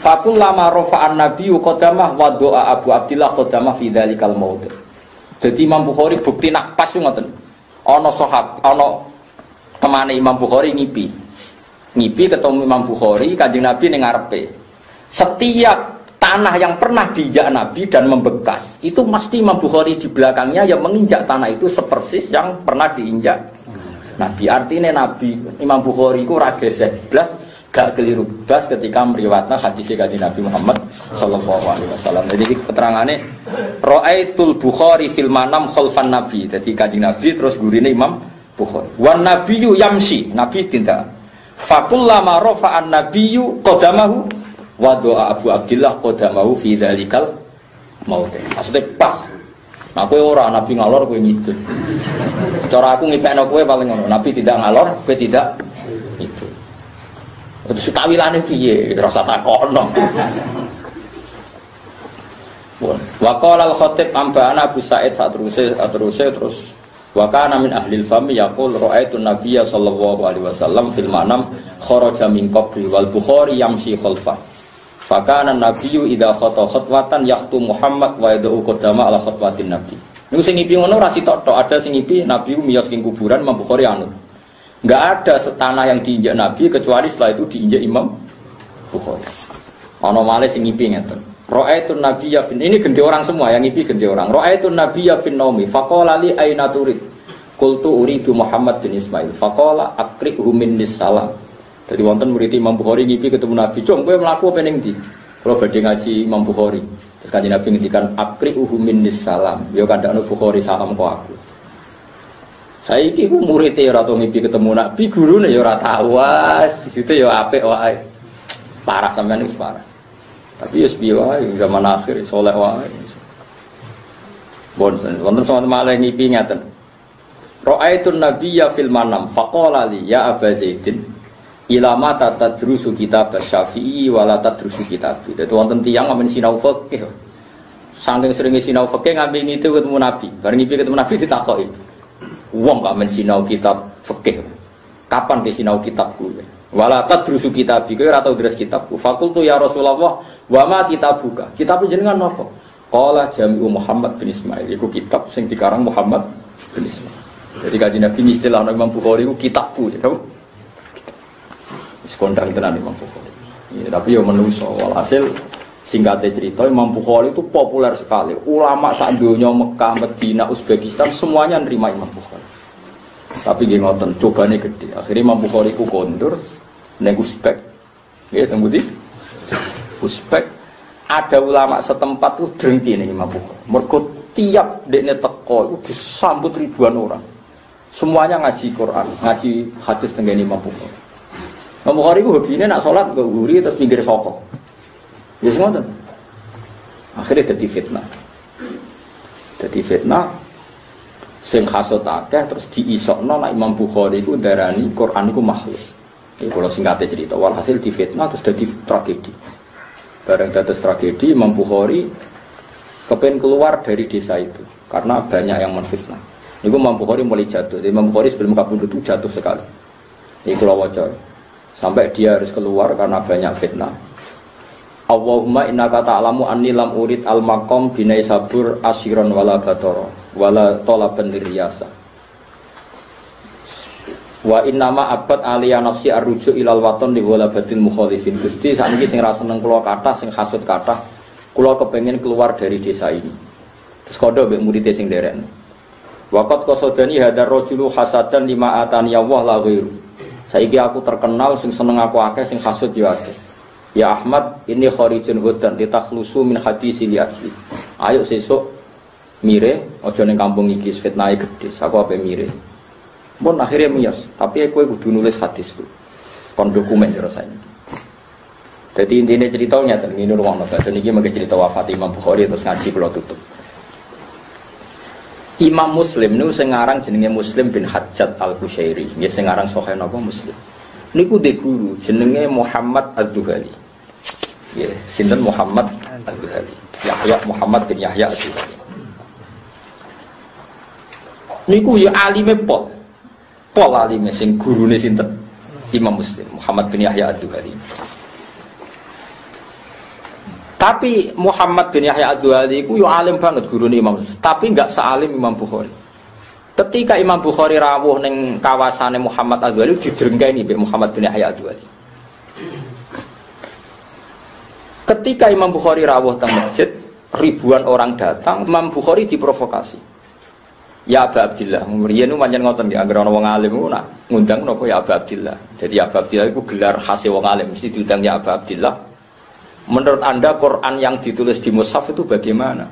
Fakullama rafa'an nabiyyu qadamah wa doa Abu Abdillah qadamah fi dzalikal maudhi. Jadi Imam Bukhari bukti nak pas ngoten. Ana sahab, ana temane Imam Bukhari ngipi ketemu Imam Bukhari, Kanjeng Nabi ning ngarepe. Setiap tanah yang pernah diinjak Nabi dan membekas, itu mesti Imam Bukhari di belakangnya yang menginjak tanah itu sepersis yang pernah diinjak Nabi. Artinya Nabi Imam Bukhari ku ra gesek blas, gak keliru blas ketika meriwayatna hadis Kanjeng Nabi Muhammad sallallahu alaihi wasallam. Jadi keterangannya ra'aitul Bukhari fil manam khalfan Nabi. Jadi Kanjeng Nabi terus gurine Imam Bukhari. Wan nabiyyu yamshi, Nabi tindak. Fakullama rafa'an nabiyyu qadamahu wa doa Abu Abdillah qadamahu fi dzalikal maut. Maksudnya pas. Nah kowe ora Nabi ngalor kowe ngidul. Cara aku ngipekno kowe paling ngono. Nabi tidak ngalor, kowe tidak itu. Terus kawilane piye? Rasa takono. Wa qala al-Khatib amba'ana Abu Sa'id satruse terus wa kana min ahli al-fami yaqul ra'aitu an-nabiyya sallallahu alaihi wasallam fil manam kharaja min qabri wal Bukhari yamshi khalfa. Fa kana an-nabiyyu idza khata khatwatan yaqtu Muhammad wa yad'u qadama ala khatwatin nabi. Niku sing ngipi ngono ora sitok-tok, ada sing ngipi Nabi miyos king kuburan Imam Bukhari anut. Enggak ada setanah yang diinjak Nabi kecuali setelah itu diinjak Imam Bukhari. Ana malih sing ngipi ngeten. Ra'aitun nabiyya fin, ini ganti orang semua yang ngipi ganti orang. Ra'aitun nabiyya fin naumi faqala li aina turid. Qultu uridu Muhammad bin Ismail. Faqala aqri'hu minnis salam. Jadi wonten murid Imam Bukhari ngipi ketemu Nabi, "Cung, kowe mlaku apa ning ndi?" Kula badhe ngaji Imam Bukhari. Terus Kanjeng Nabi ngendikan aqri'hu minnis salam. Ya kandhane Bukhari salam kok aku. Saiki ku murid e ora tau ngipi ketemu Nabi, gurune ya ora tau. Wes, itu ya apik wae. Parah sampean wis parah. Tapi ya piye wae zaman akhir saleh wae. Wonten sama malah ngipi ngaten. Ra'aitun nabiyya fil manam faqala li ya Aba Zaidin ilama tadrusu kitab Syafi'i wala tadrusu kitab. Dadi wonten tiyang amen sinau fikih. Saking sering sinau fikih ngambil itu ketemu Nabi. Bareng ngipi ketemu Nabi ditakoki. Wong kok men sinau kitab fikih. Kapan ke sinau kitabku? Wala tadrusu kitab, kowe ora tau deres kitabku. Fakultu ya Rasulullah, wa ma kitabuka? Kitab jenengan napa? Qala Jami'u Muhammad bin Ismail. Iku kitab sing dikarang Muhammad bin Ismail. Jadi Kanjeng Nabi istilah Imam Bukhari iku kitabku, ya tahu? Wis kondang tenan Imam Bukhari. Ya, tapi yo menungso walhasil singkatnya cerita Imam Bukhari itu populer sekali. Ulama sak donya Mekah, Madinah, Uzbekistan semuanya nerima Imam Bukhari. Tapi nggih ngoten, cobane gede. Akhirnya Imam Bukhari ku kondur ning Uzbek. Nggih teng pundi? Uzbek. Ada ulama setempat tuh drengki ning Imam Bukhari. Mergo tiap dekne teko itu disambut ribuan orang. Semuanya ngaji Quran, ngaji hadis tenggene Imam Bukhari. Imam Bukhari ku hobine nak salat kok guri terus pinggir soko. Ya ngoten. Akhirnya jadi fitnah. Jadi fitnah sing hasut akeh terus diisokno nek Imam Bukhari iku ndarani Quran iku makhluk. Iki kula singkate cerita, walhasil di fitnah terus dadi tragedi. Bareng dados tragedi Imam Bukhari kepen keluar dari desa itu karena banyak yang menfitnah. Niku Imam Bukhari mulai jatuh. Imam Bukhari sebelum kabundut itu jatuh sekali. Ini kula waca. Sampai dia harus keluar karena banyak fitnah. Allahumma innaka ta'lamu anni lam urid al-maqam binai sabur asyiron wala batara wala talaban liriyasa. Wa innama abad aliya nafsi arruju ilal waton di wala batil mukhalifin. Gusti sakniki sing ra seneng kula kathah sing hasud kathah, kula kepengin keluar dari desa ini. Terus kodo mbek murid sing derek. Waqat qasodani hadar rajulu hasadan lima atani Allah la ghairu. Saiki aku terkenal sing seneng aku akeh sing hasud yo akeh. Ya Ahmad, ini kharijun hudan litakhlusu min hadisi li ajli. Ayo sesuk mire aja ning kampung iki fitnahe gedhe. Aku ape mire. Mun akhirnya miyos, tapi kowe kudu nulis hadisku. Kon dokumen yo rasane. Dadi intine ceritanya ten ngene ruang napa. Dene iki mengke cerita wafat Imam Bukhari terus ngaji kula tutup. Imam Muslim niku sing aran jenenge Muslim bin Hajjat Al-Qusyairi. Nggih sing aran Sahih napa Muslim. Niku de guru jenenge Muhammad Ad-Duhali. Nggih, sinten Muhammad Ad-Duhali. Yahya Muhammad bin Yahya Ad-Duhali. Niku ya alime pol. Pol alime sing gurune sinten? Imam Muslim, Muhammad bin Yahya Ad-Duhali. Tapi Muhammad bin Yahya Ad-Duhali itu ya alim banget gurune Imam Muslim, tapi enggak sealim Imam Bukhari. Ketika Imam Bukhari rawuh ning kawasane Muhammad Ad-Duhali didrenggani mbek Muhammad bin Yahya Ad-Duhali. Ketika Imam Bukhari rawuh teng masjid, ribuan orang datang, Imam Bukhari diprovokasi. Ya Aba Abdillah, riyen pancen ngoten nggih, anggere ana wong alim ku nak ngundang napa ya Aba Abdillah. Jadi Aba Abdillah iku gelar khase wong alim, mesti diundang ya Aba Abdillah. Menurut Anda Quran yang ditulis di mushaf itu bagaimana?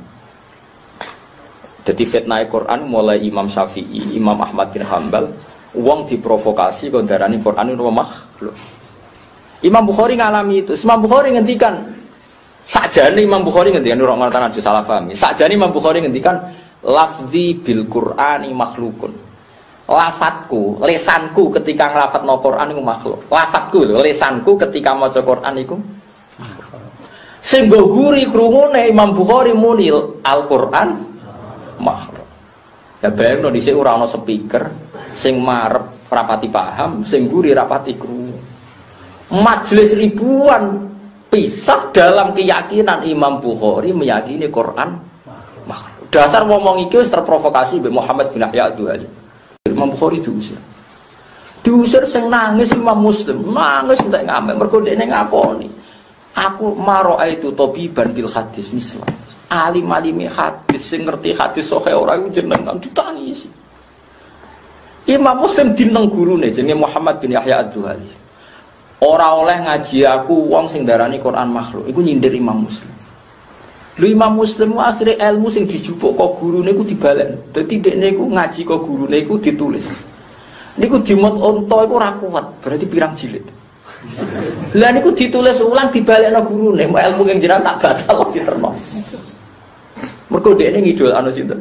Jadi fitnah Quran mulai Imam Syafi'i, Imam Ahmad bin Hanbal, wong diprovokasi kon darani Quran itu makhluk. Imam Bukhari ngalami itu. Imam Bukhari ngendikan sakjane Imam Bukhari ngendikan ora ngono aja salah paham. Sakjane Imam Bukhari ngendikan lafzi bil Qur'ani makhlukun. Lafadzku, lesanku ketika nglafadzno Quran iku makhluk. Lafadzku lho, lesanku ketika maca Quran iku sing nggo guri krungune Imam Bukhari muni Al-Qur'an makhluk. Ya bayangno dhisik ora ana speaker sing marep rapati paham, sing guri rapati krungu. Majelis ribuan pisah dalam keyakinan Imam Bukhari meyakini Quran makhluk. Dasar ngomong iki wis terprovokasi mbek Muhammad bin Yahya Ad-Duali. Imam Bukhari diusir. Diusir sing nangis Imam Muslim, nangis entek ngamek mergo dekne ngakoni. Aku mara'aitu tabiban bil hadis misal. Alim-alime hadis sing ngerti hadis sahih ora iku jenengan ditangisi. Imam Muslim dineng gurune jenenge Muhammad bin Yahya Ad-Duali. Ora oleh ngaji aku wong sing darani Quran makhluk. Iku nyindir Imam Muslim. Lho Imam Muslim akhire ilmu sing dijupuk kok gurune iku dibalen. Dadi dekne iku ngaji kok gurune iku ditulis. Niku dimot onto iku ora kuat, berarti pirang jilid. Lah niku ditulis ulang dibalekno gurune, ilmu yang jenengan tak batal kok diterno. Mergo dekne ngidol anu sinten?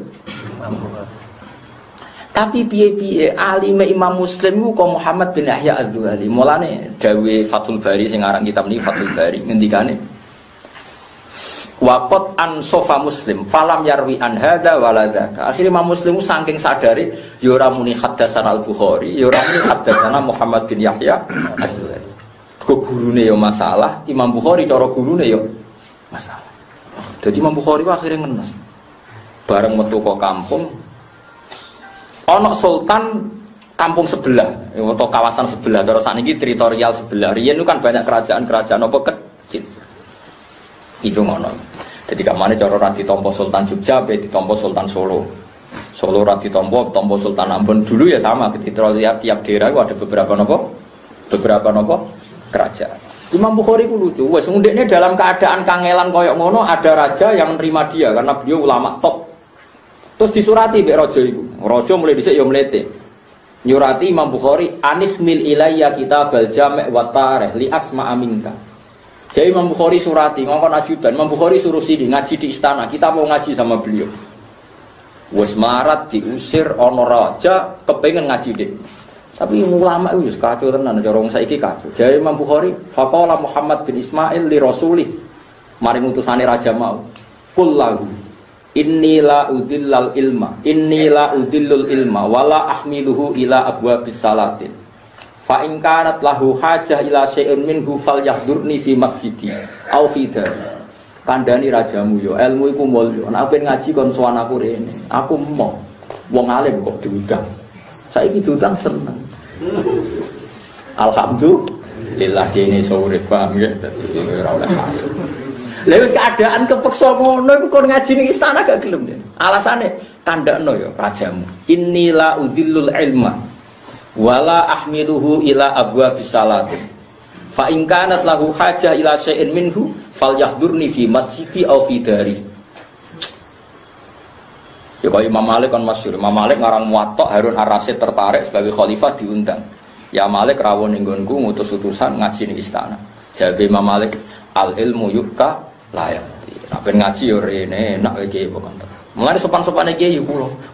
Tapi piye-piye alime Imam Muslim ku kok Muhammad bin Yahya Ad-Duali. Mulane dawe Fathul Bari sing aran kitab niki Fathul Bari ngendikane waqat an sofa Muslim falam yarwi an hada waladzaka. Akhire Imam Muslim saking sadare ya ora muni haddatsana Al-Bukhari, ya ora muni haddatsana Muhammad bin Yahya Ad-Duali. Kok gurune ya masalah, Imam Bukhari cara gurune ya masalah. Jadi Imam Bukhari akhirnya ngenes. Bareng metu kok kampung ana sultan kampung sebelah atau kawasan sebelah, terus sakniki teritorial sebelah. Riyen itu kan banyak kerajaan-kerajaan apa kecil. Itu ngono. Jadi kamane cara ora ditampa Sultan Jogja, be ditampa Sultan Solo. Solo ora ditampa Sultan Ambon. Dulu ya sama, ketika tiap daerah itu ada beberapa kerajaan. Imam Bukhari ku lucu, wes ndekne dalam keadaan kangelan koyok ngono ada raja yang menerima dia karena beliau ulama top. Terus disurati mbek raja iku. Raja mulai dhisik ya mlete. Nyurati Imam Bukhari, "Anihmil ilayya kitabal jami' wa tarikh li asma'a minka." Jadi Imam Bukhari surati, ngongkon ajudan. Imam Bukhari suruh sini ngaji di istana. Kita mau ngaji sama beliau. Wes marat diusir ono raja kepengen ngaji dek. Tapi ulama itu kacau tenan, jorong saiki kacau. Jadi Imam Bukhari, faqala Muhammad bin Ismail li Rasulih. Mari utusane raja mau. Qul lahu inni la udillal ilma, inni la udillul ilma wala ahmiluhu ila abwabis salatin. Fa in kanat lahu hajah ila syai'in minhu falyahdurni fi masjidi au fi dar. Kandhani rajamu yo ilmu iku mulya. Nek ben ngaji kon sowan aku rene. Aku mau wong alim kok diundang. Saiki diundang seneng. Alhamdulillah dene sore paham nggih dadi ora oleh masuk. Lha wis keadaan kepeksa ngono iku kon ngaji ning istana gak gelem. Alasane kandhakno yo rajamu. Innila udillul ilma wala ahmiluhu ila abwabis salatin. Fa in kanat lahu hajah ila syai'in minhu falyahdurni fi masjidi aw fi dari. Ya kaya Imam Malik kan masyhur. Imam Malik ngarang Muwatta, Harun Ar-Rasyid tertarik sebagai khalifah diundang. Ya Malik rawuh ning nggonku ngutus utusan ngaji ning istana. Jawab Imam Malik, al ilmu yukka layak. Nek ben ngaji yo rene, nek iki pokoke. Mulane sopan-sopane kiai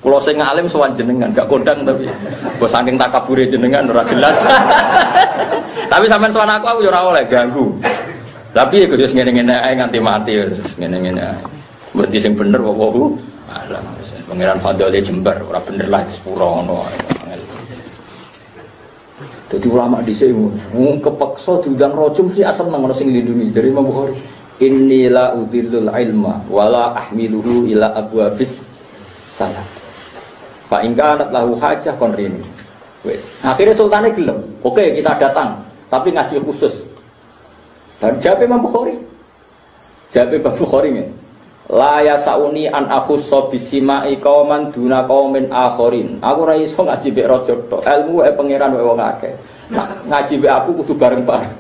kula sing alim sowan jenengan gak kondang tapi mbok saking takabure jenengan ora jelas. Tapi sampean sowan aku yo ora oleh ganggu. Tapi kudu ngene-ngene ae nganti mati ngene-ngene ae. Berarti sing bener kok wae. Alah pangeran Fadhole Jember ora bener lah sepuro ngono ae. Dadi ulama dhisik wong kepeksa diundang raja mesti asem nang ono sing nglindungi. Jadi Imam Bukhari innila udhillul ilma wala ahmiluhu ila abwabis salat. Fa in kanat lahu hajah kon rini. Wes, akhirnya sultane gelem. Oke, kita datang, tapi ngaji khusus. Dan jawab Imam Bukhari. Jawab Imam Bukhari ngene. La yasauni an akhussa bisimai qauman duna qaumin akharin. Aku ora iso ngaji mbek raja tok. Ilmu pangeran wae wong akeh. Nah, ngaji mbek aku kudu bareng-bareng.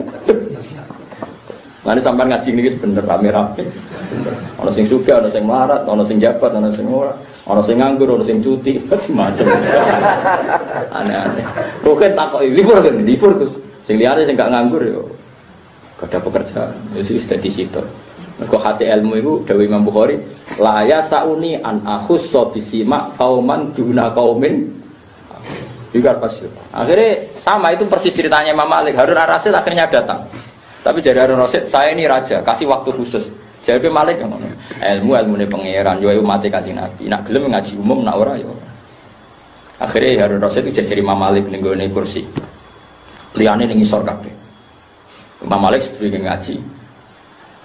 Nanti sampai ngaji ini bener rame-rame. Ono sing sugih, ono sing melarat, ono sing jabat, ono sing ora, ono sing nganggur, ono sing cuti, macam-macam. Aneh-aneh. Roket takoki libur kan, libur Gus. Sing liyane sing gak nganggur yo gak ada pekerjaan. Wis istedisitor. Mergo hasil ilmu itu dawuh Imam Bukhari, la yasauni an akhussa bisima qauman duna qaumin. Juga pas. Akhirnya sama itu persis ceritanya Imam Malik. Harun Ar-Rasyid akhirnya datang. Tapi dari Harun Rasyid, saya ini raja, kasih waktu khusus. Jadi Malik yang ngomong, ilmu ini pangeran, yo umat Kanjeng Nabi. Nak gelem ngaji umum, nak ora yo. Akhirnya Harun Rasyid itu jadi Imam Malik ning gone kursi. Liyane ning isor kabeh. Imam Malik sebagai ngaji.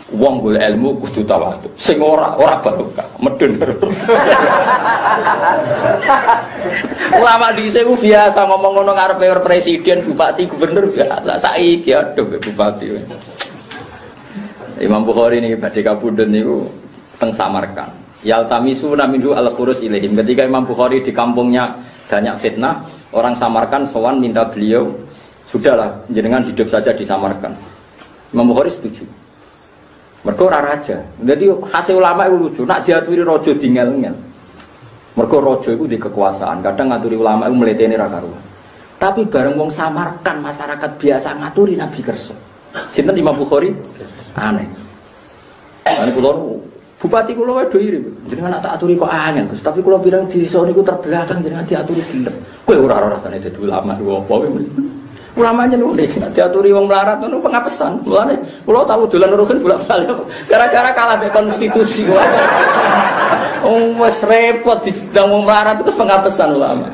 Wong golek ilmu kudu tawadhu. Sing ora barokah, medun. Ulama dhisik ku biasa ngomong ngono ngarepe presiden, bupati, gubernur biasa. Saiki aduh bupati. Imam Bukhari ini badhe kabudhen niku teng Samarkand. Yaltamisu naminhu al-qurus ilaihim. Ketika Imam Bukhari di kampungnya banyak fitnah, orang Samarkand sowan minta beliau, sudahlah jenengan hidup saja di Samarkand. Imam Bukhari setuju. Mergo ora raja. Dadi hasil ulama itu lucu, nak diaturi raja dingel-ngel. Mergo raja iku di kekuasaan, kadang ngaturi ulama iku mletene ra karuan. Tapi bareng wong Samarkand masyarakat biasa ngaturi Nabi kersa. Sinten Imam Bukhari? Aneh. Ane kula bupati kula wae do iri. Jenengan tak aturi kok angel, Gus. Tapi kula pirang desa niku terbelakang jenengan diaturi gelem. Kowe ora rasane dadi ulama lho apa wae. Ulama aja nulis, diaturi wong melarat itu pengapesan. Mulane kula tahu dolan rugen bolak-balik gara-gara kalah mek konstitusi. Wes repot didang wong melarat itu pengapesan ulama.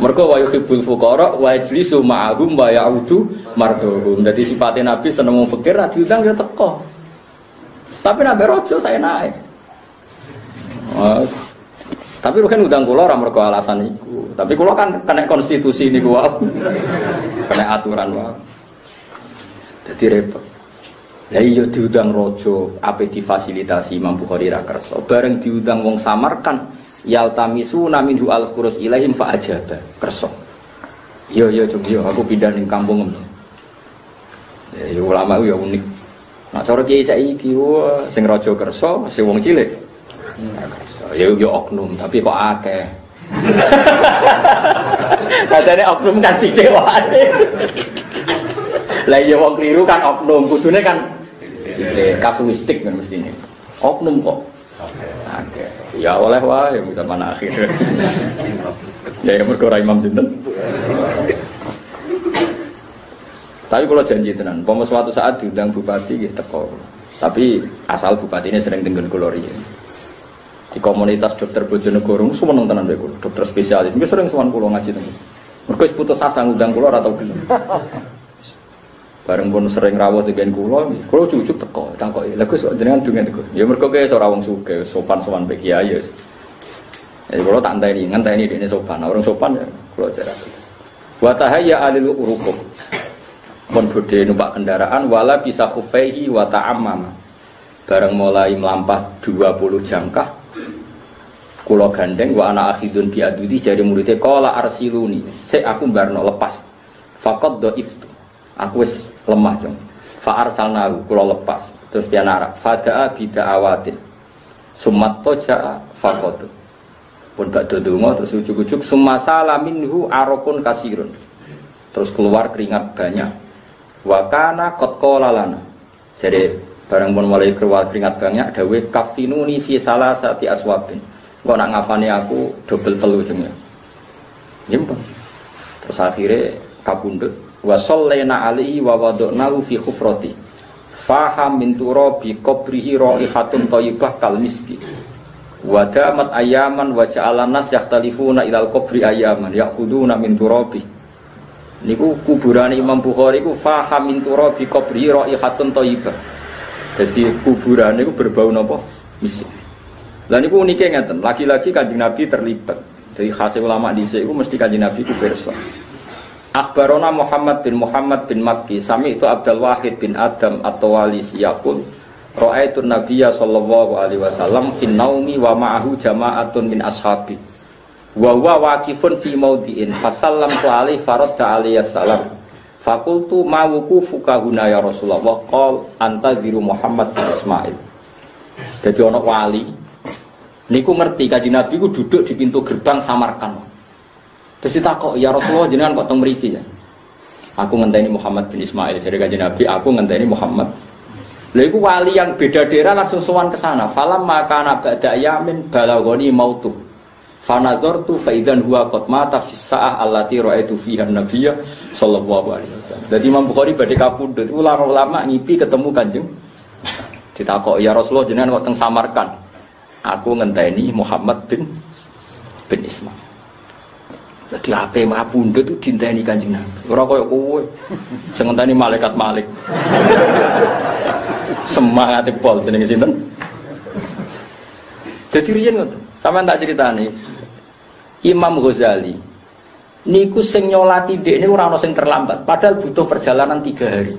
Mergo wa yuhibbul fuqara wa yajlisu ma'ahum wa ya'udu marduhum. Dadi sifate Nabi seneng wong fakir ra diundang ya teko. Tapi nabe rojo saya naik. Tapi kan udang kula ora mergo alasan iku. Tapi kula kan kena konstitusi niku wae. Kena aturan wae. Dadi repot. Lah iya diundang rojo ape difasilitasi Imam Bukhari ra kersa. Bareng diundang wong Samarkand yaltamisu naminhu al-qurus ilaihim fa ajaba. Kersa. Iya coba yo aku pindah ning kampung. Ya ulama ya unik. Nah cara kiai saiki sing raja kersa, sing wong cilik. Ya oknum, tapi kok akeh. Katane oknum kan sithik wae. Lah ya wong kliru kan oknum, kudune kan sithik, kasuistik kan mestine. Oknum kok akeh. Ya oleh wae bisa mana akhir. Ya mergo Imam sinten. Tapi kalau janji tenan, pomo suatu saat diundang bupati nggih teko. Tapi asal bupatine sering tenggen kula riyen. Di komunitas dokter Bojonegoro seneng tenan lho kula, dokter spesialis. Nggih sering sowan kula ngaji tenan. Mergo wis putus asa ngundang kula ora tau gelem. Bareng pun sering rawuh tenggen kula cucuk teko, takoki, "Lha Gus jenengan dungan teko." Ya mergo kaya ora wong sugih, sopan-sopan mbek kiai ya. Jadi kula tak ngenteni dene sopan. Orang sopan ya kula jarake. Wa tahayya alil urukum. Pun bodhe numpak kendaraan wala bisa khufaihi wa ta'ammama. Bareng mulai melampah 20 jangkah kula gandeng wa ana akhidun bi adudi jari muridé qala arsiluni. Sik aku mbarno lepas. Faqad dhaiftu. Aku wis lemah, Jong. Fa arsalnahu kula lepas. Terus pianara fadaa bida'awatin. Sumatto jaa faqad. Pun gak donga terus ujug-ujug sumasala minhu arakun kasirun. Terus keluar keringat banyak. Wa kana qad qala lana. Jadi barang pun mulai keluar keringat banyak dawuh kafinuni fi salasati aswabin. Kok nak ngapane aku double telu jenenge. Nggih. Terus akhirnya kabundut wa sallaina alaihi wa wada'nahu fi khufrati. Faham min turabi qabrihi raihatun thayyibah kal miski. Wa damat ayaman wa ja'alan nas yahtalifuna ilal qabri ayaman ya'khuduna min turabi. Niku kuburan Imam Bukhari ku faham min turabi qabri raihatun thayyibah. Jadi kuburan niku berbau napa? Misk. Lah niku unike ngeten, lagi-lagi Kanjeng Nabi terlibat. Dari khase ulama dhisik iku mesti Kanjeng Nabi ku pirsa. Akhbarona Muhammad bin Makki, sami itu Abdul Wahid bin Adam at-Tawalisi yaqul ra'aitu Nabiyya sallallahu alaihi wasallam fin naumi wa ma'ahu jama'atun min ashabi. Wa huwa waqifun fi maudhi'in fasallamtu alaihi faradda alaihi salam Fakultu mawuku fukahuna ya Rasulullah qol anta biru Muhammad bin Ismail. Jadi ana wali niku ngerti Kanjeng Nabi ku duduk di pintu gerbang Samarkand. Terus ditakok, "Ya Rasulullah jenengan kok teng mriki ya?" Aku ngenteni Muhammad bin Ismail. Jadi Kanjeng Nabi, aku ngenteni Muhammad. Lha iku wali yang beda daerah langsung sowan ke sana. Falam maka ba'da yamin balagoni mautu. Fanazartu fa idzan huwa qad mata fi sa'ah allati ra'aitu fiha an-nabiyya sallallahu alaihi wasallam. Jadi Imam Bukhari badhe kapundhut ulama-ulama ngipi ketemu Kanjeng. Ditakok, "Ya Rasulullah jenengan kok teng Samarkand?" Aku ngenteni Muhammad bin Ismail. Dadi ape kapundhut itu dinteni Kanjeng Nabi. Ora koyo kowe. Sing ngenteni malaikat Malik. Semangat pol jenenge sinten? Dadi riyen ngoten. Sampeyan tak critani. Imam Ghazali niku sing nyolati dhek niku ora ana sing terlambat, padahal butuh perjalanan 3 hari.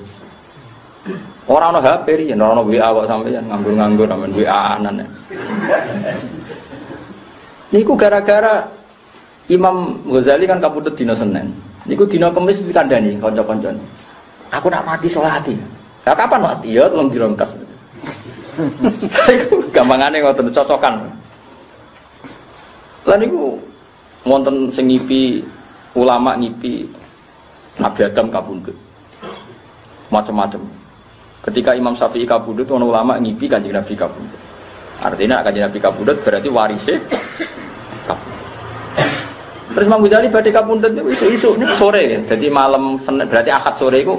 Ora ana HP riyen, ora ana WA kok sampeyan nganggur-nganggur sampeyan WA-anan. Niku gara-gara Imam Ghazali kan kapundhut dina Senin. Niku dina Kamis dikandani kanca-kancane. Aku nak mati sholati. Lah kapan mati? Ya telung dina engkas. Iku gampangane ngoten cocokan. Lah niku wonten sing ngipi ulama ngipi Nabi Adam kapundhut. Macam-macam. Ketika Imam Syafi'i kapundhut ana ulama ngipi Kanjeng Nabi kapundhut. Artinya Kanjeng Nabi kapundhut berarti warise kapundhut. Terus Imam Ghazali badhe kapundhut niku isu-isu niku sore ya. Jadi malam Senin berarti Ahad sore iku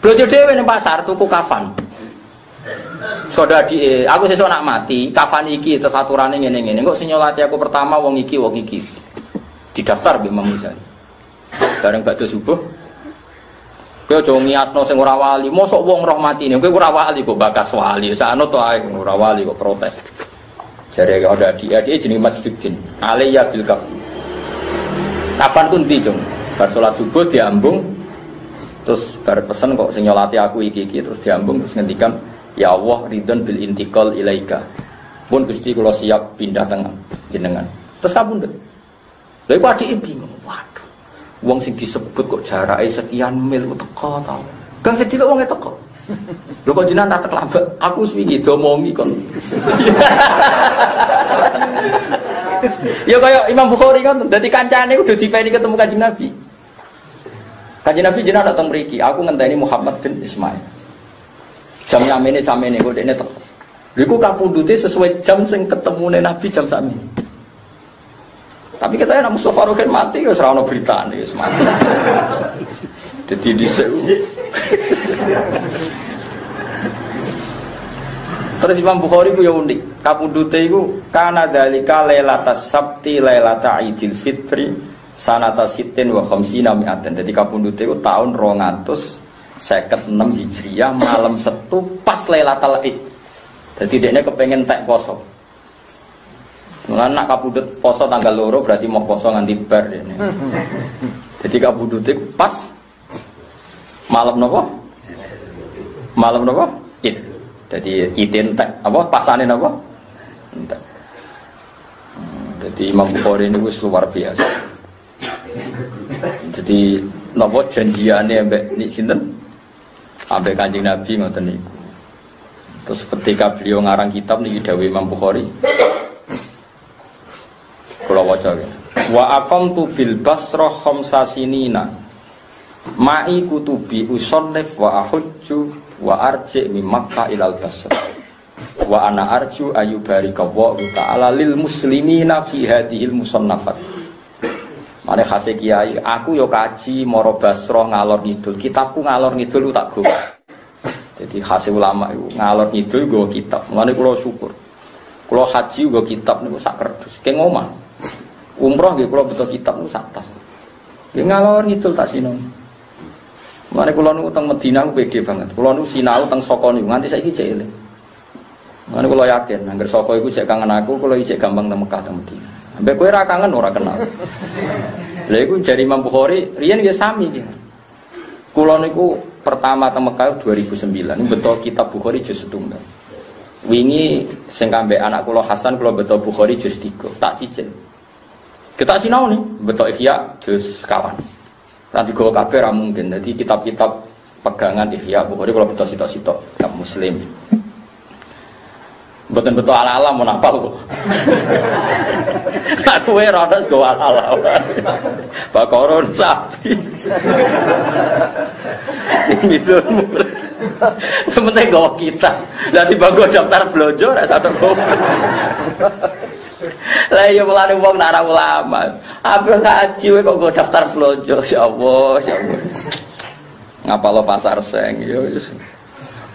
blojo dhewe ning pasar tuku kafan. Sekolah adike, aku sesuk nak mati, kafan iki terus aturane ngene-ngene. Kok sing nyolati aku pertama wong iki. Didaftar mbek Imam Ghazali. Bareng badhe subuh. Kowe aja ngiasno sing ora wali, mosok wong roh matine. Kowe ora wali kok bakas wali. Sakno to ae ora wali kok protes. Jare ada adike jenenge Majduddin. Alayya bil kaf. Kapan ku ndi, Jung? Bar salat subuh diambung. Terus bar pesen kok sing nyolati aku iki terus diambung terus ngendikan ya Allah ridon bil intiqal ilaika. Pun Gusti kula siap pindah tengah jenengan. Terus kapundhut. Lha iku adike bingung. Waduh. Wong sing disebut kok jarake sekian mil teko ta. Kang sedhi kok wonge teko. Lho kok jenengan tak lambat. Aku wis wingi domongi kon. Ya kaya Imam Bukhari kan dadi kancane kudu dipeni ketemu Kanjeng Nabi. Kanjeng Nabi jenengan datang mriki. Aku ngenteni Muhammad bin Ismail. Jam nyamene kok dekne teko. Lha iku kapundhute sesuai jam sing ketemune Nabi jam sakmene. Tapi katanya nak Mustafa Rohin mati wis ora ono beritane wis mati. Dadi dhisik. Terus Imam Bukhari ku ya unik. Kapundhute iku kana dzalika lailatas sabti lailata Idul Fitri sanata sittin wa khamsina mi'atan. Dadi kapundhute iku taun 256 Hijriah malam Setu pas Lailatul Id. Jadi dekne kepengen tek poso. Mulane nak kapundhut poso tanggal 2 berarti mau poso nganti bar dene. Jadi kapundhut iku pas malam napa? Malam napa? Id. Jadi idin tek apa pasane napa? Entek. Jadi Imam Bukhari niku luar biasa. Jadi napa janjiane mbek nik sinten? Ambek Kanjeng Nabi ngoten niku. Terus ketika beliau ngarang kitab niki dawuh Imam Bukhari. Kula waca ya. Wa aqamtu bil Basrah khamsa sinina. Ma'i kutubi usannif wa ahujju wa arji min Makkah ilal Basrah. Wa ana arju ayyubarikallahu ta'ala lil muslimina fi hadhil musannafat. Mane khase kiai, aku yo kaji mara Basrah ngalor ngidul. Kitabku ngalor ngidul tak go. Jadi khase ulama iku ngalor ngidul go kitab. Mane kula syukur. Kula haji go kitab niku sak kertas. Ke ngomah. Umroh nggih kula beto kitab niku sak tas. Nggih ngalor ngidul tak sinau. Mane kula niku teng Madinah ku pede banget. Kula niku sinau teng Soko niku nganti saiki cek eling. Mane kula yakin angger Soko iku cek kangen aku, kula iki cek gampang teng Mekah teng Madinah. Ambek kowe ra kangen ora kenal. Lha iku jari Imam Bukhari riyen ya sami iki. Kula niku pertama teng Mekah 2009 beto kitab Bukhari juz 1. Wingi sing kambek anak kula Hasan kula beto Bukhari juz 3. Tak cicil. Kita sinau nih beto Ihya juz kawan. Nanti gue kabeh ra mungkin. Jadi kitab-kitab pegangan Ihya Bukhari kalau betul sitok-sitok kitab Muslim. Betul-betul ala-ala mau napal kok. Aku rada go ala-ala. Bakoron sapi. Gitu. Sementara gawa kita. Lah tiba-tiba daftar blojo ra satu kok. Lah ya mulane wong nak ra ulama. Apa ngaji kowe kok go daftar blojo. Ya Allah, ya Allah. Ngapalo pasar seng ya wis.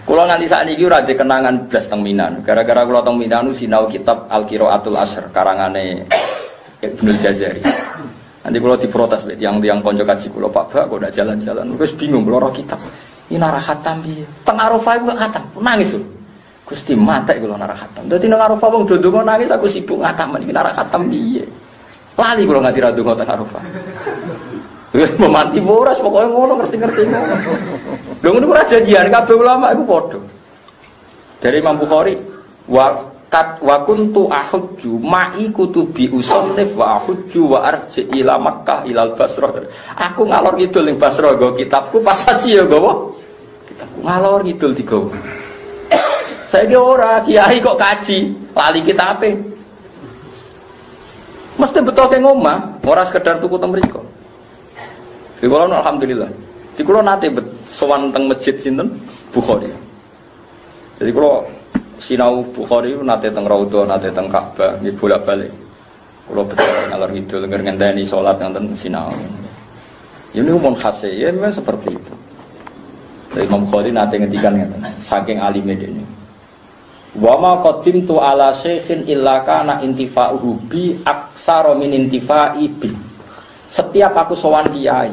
Kula nganti sakniki ora dikenangan blas teng Minan. Gara-gara kula teng Minan sinau kitab Al-Qiraatul Ashr karangane Ibnul Jazari. Nanti kula diprotes mek tiyang-tiyang kanca kaji kula, Pak Bak kok ndak jalan-jalan. Wis bingung kula ora kitab. Iki nara khatam piye? Teng Arafah iku khatam. Nangis lho. Gusti matek kula nara khatam. Dadi nang Arafah wong ndonga nangis aku sibuk ngatam iki nara khatam piye. Lali kula nganti ra ndonga teng Arafah. Wis memanti boras pokoke ngono ngerti-ngerti ngono. Lho ngono ora janjian kabeh ulama iku padha. Dari Imam Bukhari wa kuntu ahujju ma'i kutubi usannif wa ahujju wa arji ila Makkah ilal Basrah. Aku ngalor ngidul ning Basrah nggo kitabku pas haji ya nggawa. Kitabku ngalor ngidul digawa. Saiki ora kiai kok kaji, lali kitabe. Mesti betul ke ngomah, ora sekedar tuku teng mriku. Di kula alhamdulillah. Di kula nate sowan teng masjid sinten Bukhari. Jadi kula sinau Bukhari nate teng Raudhah, nate teng Ka'bah, nggih bolak-balik. Kula betul ngalor ngidul ngenteni salat nonton sinau. Ini umum khas ya memang seperti itu. Jadi Imam Bukhari nate ngendikan ngeten, saking alime dene. Wa ma qaddimtu ala syekhin illa kana intifa'uhu bi aksara min intifa'i bi. Setiap aku sowan kiai,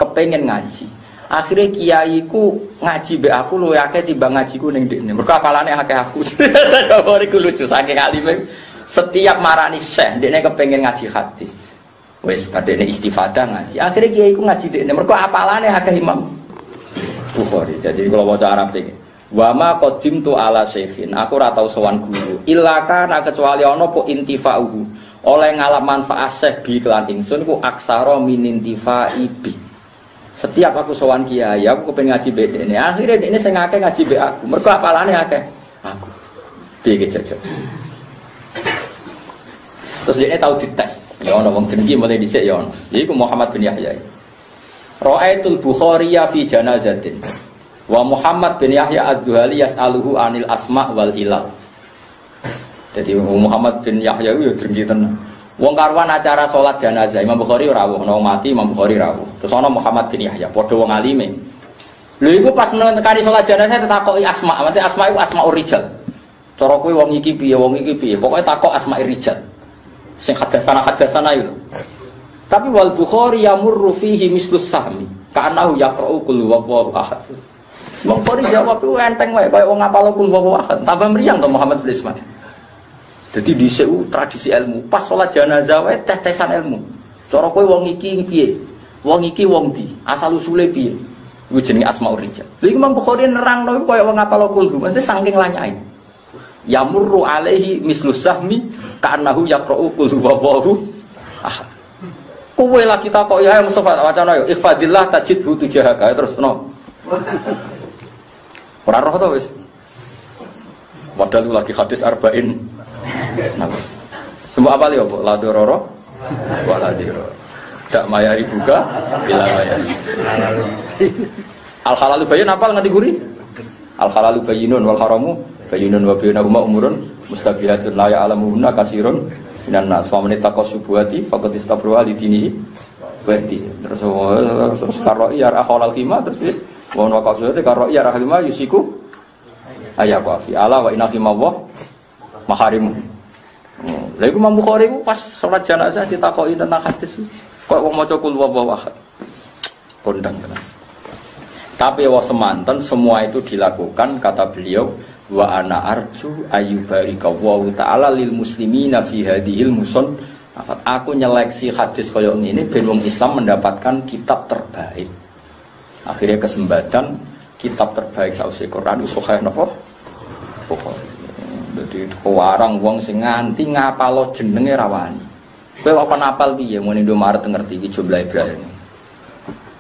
kepengen ngaji. Akhirnya kiaiku ngaji be aku luwih akeh timbang ngajiku ning ndekne. Mergo apalane akeh aku. Iku lucu saking alime. Setiap marani syekh, ndekne kepengen ngaji hadis. Wis padene istifadah ngaji. Akhirnya kiaiku ngaji ndekne. Mergo apalane akeh Imam Bukhari. Jadi kalau waca Arab iki, wa ma qaddimtu ala syekhin. Aku ora tau sowan guru. Illa kana kecuali ana apa intifa'uhu. Oleh ngalap manfaat syekh bi kelan ingsun ku aksara min intifa'i bi. Setiap aku sowan kiai, aku kepengin ngaji be dene. Akhire dene sing akeh ngaji be aku. Mergo apalane akeh aku. Piye iki jajal. Terus dene tau dites. Ya ana wong dengki mulai dhisik ya ana. Iku Muhammad bin Yahya. Ra'aitul Bukhari fi janazatin. Wa Muhammad bin Yahya ad-Duhali yas'aluhu anil asma' wal ilal. Jadi Muhammad bin Yahya itu dengki tenan. Wong karwan acara salat jenazah Imam Bukhari rawuh, ana mati Imam Bukhari rawuh. Terus ana Muhammad bin Yahya, padha wong alime. Lho iku pas nekani salat jenazah ditakoki asma, mate asma iku asmaur rijal. Cara kowe wong iki piye, wong iki piye, pokoke takok asmair rijal. Sing hadasana itu. Tapi wal Bukhari yamurru fihi mislus sahmi, ka'annahu yaqra'u qul huwallahu ahad. Imam Bukhari jawab ku enteng wae kaya wong ngapal qul huwallahu ahad. Tambah mriyang to Muhammad bin Ismail. Jadi di SEU tradisi ilmu, pas sholat jenazah wae tes-tesan ilmu. Cara kowe wong iki piye? Wong iki wong ndi? Asal usule piye? Iku jenenge asmaul rijal. Lha iki Imam Bukhari nerangno koyo wong ngapal kulhu, mesti saking lanyai. Yamurru alaihi mislus sahmi ka'annahu yaqra'u qul huwallahu ahad. Kowe lagi takok ya Mustafa wacana yo ihfadillah tajidhu tujahaka terus no. Ora roh to wis. Padahal lagi hadis arba'in. Nah, semua apa lihat? La dororo, wala diro. Tak mayari buka, bila mayari. Al halalu bayin apa nganti guri? Al halalu bayinun wal haramu bayinun wa bainahuma umurun mustabihatun la ya'lamuhunna katsirun minan nas. Fa man taqasubuati faqad istabru ali dinihi berarti. Terus karo ya halal khima terus wa naqasubuati karo ya halima yusiku ayaqa fi ala wa inna khimawah maharimu. Lha iku Imam Bukhari ku pas salat jenazah ditakoki tentang hadis. Kok wong maca qul huwallahu ahad. Kondang tenan. Tapi wa semanten semua itu dilakukan kata beliau wa ana arju ayyubarika wa ta'ala lil muslimina fi hadhil muson. Aku nyeleksi hadis koyo ngene ben wong Islam mendapatkan kitab terbaik. Akhirnya kesempatan kitab terbaik sausé Quran sahih napa? Bukhari. Jadi warang wong sing nganti ngapalo jenenge rawani. Kowe apa napal piye mun Indomaret ngerti iki jumlah Ibrahim.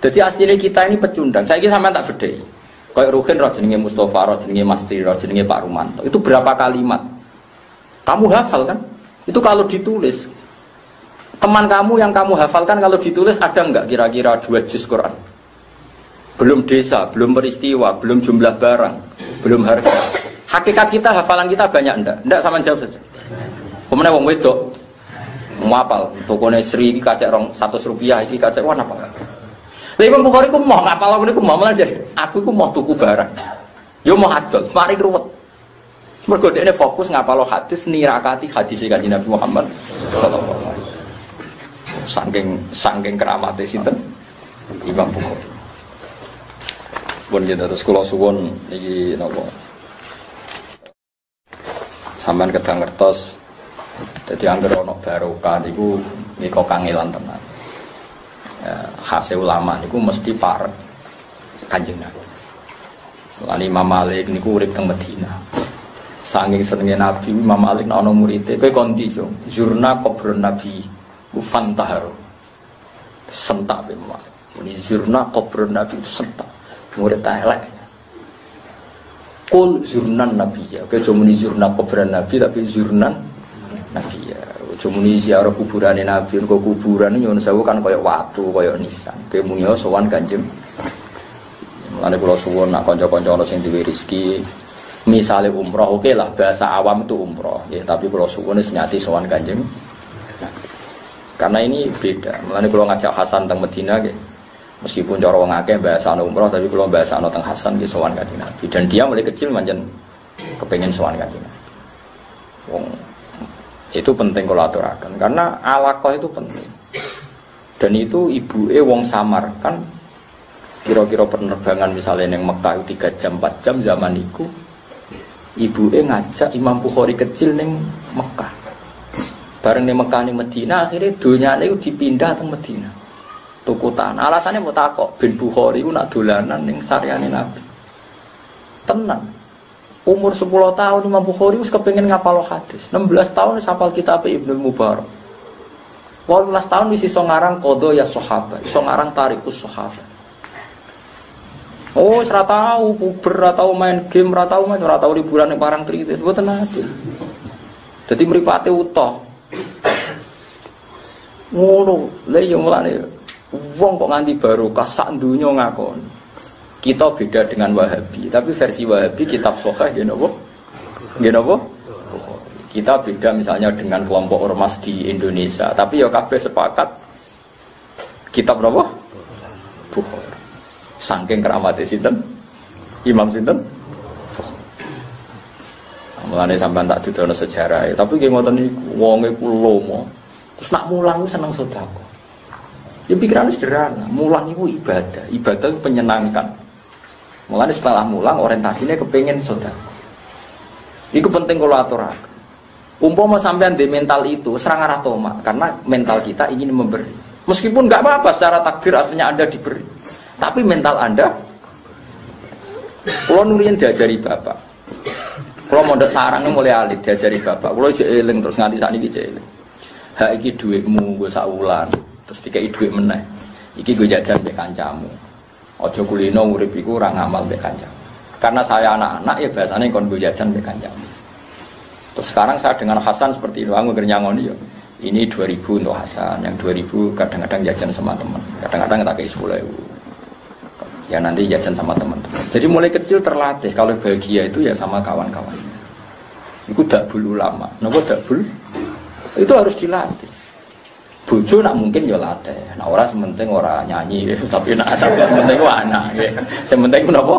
Jadi aslinya kita ini pecundang. Saya kira sampean tak bedhei. Kayak Ruhin roh jenenge Mustafa, roh jenenge Masti, roh jenenge Pak Rumanto. Itu berapa kalimat? Kamu hafal kan? Itu kalau ditulis. Teman kamu yang kamu hafalkan kalau ditulis ada enggak kira-kira 2 juz Quran? Belum desa, belum peristiwa, belum jumlah barang, belum harga. Hakikat kita, hafalan kita banyak enggak? Enggak, sama jawab saja. Kemudian wong wedok ngapal tokone Sri iki kacek Rp100 iki kacek wah napa. Lha Imam Bukhari ku mau ngapal ngene ku mau melajar. Aku ku mau tuku barang. Yo mau adol, mari ruwet. Mergo dekne fokus ngapalo hadis nirakati hadis Kanjeng Nabi Muhammad sallallahu alaihi wasallam. Saking keramate sinten Imam Bukhari. Pun kita terus kula suwun iki napa. Sampeyan kedang ngertos dadi anggere ana barokah niku nika kangelan tenan. Hasil ulama niku mesti parek Kanjeng Nabi. Lan Imam Malik niku urip teng Madinah. Saking senenge Nabi Imam Malik ana murid-e kowe kondi yo. Zurna kubrun Nabi fantahar. Sentak Imam Malik. Muni zurna kubrun Nabi sentak. Murid elek. Kul zurnan Nabi ya. Kowe aja muni zurna kubrun Nabi tapi zurnan Nabi ya. Jumuni ziarah kuburane Nabi, kok kuburan nyuwun sewu kan kaya watu, kaya nisan. Kemunyo sowan Kanjeng. Mulane kula suwun nak kanca-kanca ana sing duwe rezeki, misale umroh oke lah bahasa awam itu umroh, ya tapi kula suwun wis nyati sowan Kanjeng. Karena ini beda. Mulane kula ngajak Hasan teng Madinah nggih. Meskipun cara wong akeh bahasane umroh tapi kula bahasane teng Hasan nggih sowan Kanjeng Nabi. Dan dia mulai kecil manjen kepengin sowan Kanjeng Nabi. Wong itu penting kalau aturakan karena alaqah itu penting dan itu ibuke wong samar kan kira-kira penerbangan misalnya yang Mekah 3 jam 4 jam zaman itu ibuke ngajak Imam Bukhari kecil ning Mekah bareng ning Mekah ning Madinah akhirnya donyane itu dipindah ke Madinah tuku tanah alasannya mau takok bin Bukhari ku nak dolanan ning saryane Nabi tenan. Umur 10 tahun Imam Bukhari wis kepengin ngapal hadis. 16 tahun wis hafal kitab Ibnu Mubarak. 18 tahun wis iso ngarang Qadha ya Sahabat, iso ngarang Tarikhus Sahabat. Oh, ora tau puber, ora tau main game, ora tau liburan ning Parang Tritis, mboten nate. Dadi mripate utuh. Ngono, lha yo mulane wong kok nganti barokah sak donya ngakoni. Kita beda dengan Wahabi, tapi versi Wahabi kitab Sahih nggih napa? Kita beda misalnya dengan kelompok ormas di Indonesia, tapi ya kabeh sepakat kitab napa? Bukhari. Saking keramate sinten? Imam sinten? Mulane sampean tak dudono sejarah, tapi nggih ngoten niku wonge ku lomo. Terus nak mulang seneng sedekah. Ya pikirannya sederhana, mulang itu ibadah itu menyenangkan. Mulane setelah mulang orientasinya kepengin sedekah. Iku penting kalau aturaken. Umpama sampean di mental itu serang arah tomak karena mental kita ingin memberi. Meskipun enggak apa-apa secara takdir artinya Anda diberi. Tapi mental Anda kula nuriyen diajari bapak. Kula mondok sarang mulai alit diajari bapak. Kula jek eling terus nganti sakniki jek eling. Ha iki dhuwitmu nggo sak wulan, terus dikai dhuwit meneh. Iki nggo jajan mbek kancamu. Aja kulino urip iku ora ngamal mbek kancamu. Karena saya anak-anak ya biasanya kon nggo jajan mbek kancamu. Terus sekarang saya dengan Hasan seperti itu, aku ngoni ya. Ini 2000 untuk Hasan, yang 2000 kadang-kadang jajan sama teman. Kadang-kadang tak kasih 10.000. Ya nanti jajan sama teman-teman. Jadi mulai kecil terlatih kalau bahagia itu ya sama kawan-kawan. Itu dakbul ulama. Napa dakbul? Itu harus dilatih. Bojo nak mungkin ya latih. Nah ora sementing ora nyanyi tapi nak sementing ku anak nggih. Sementing menapa?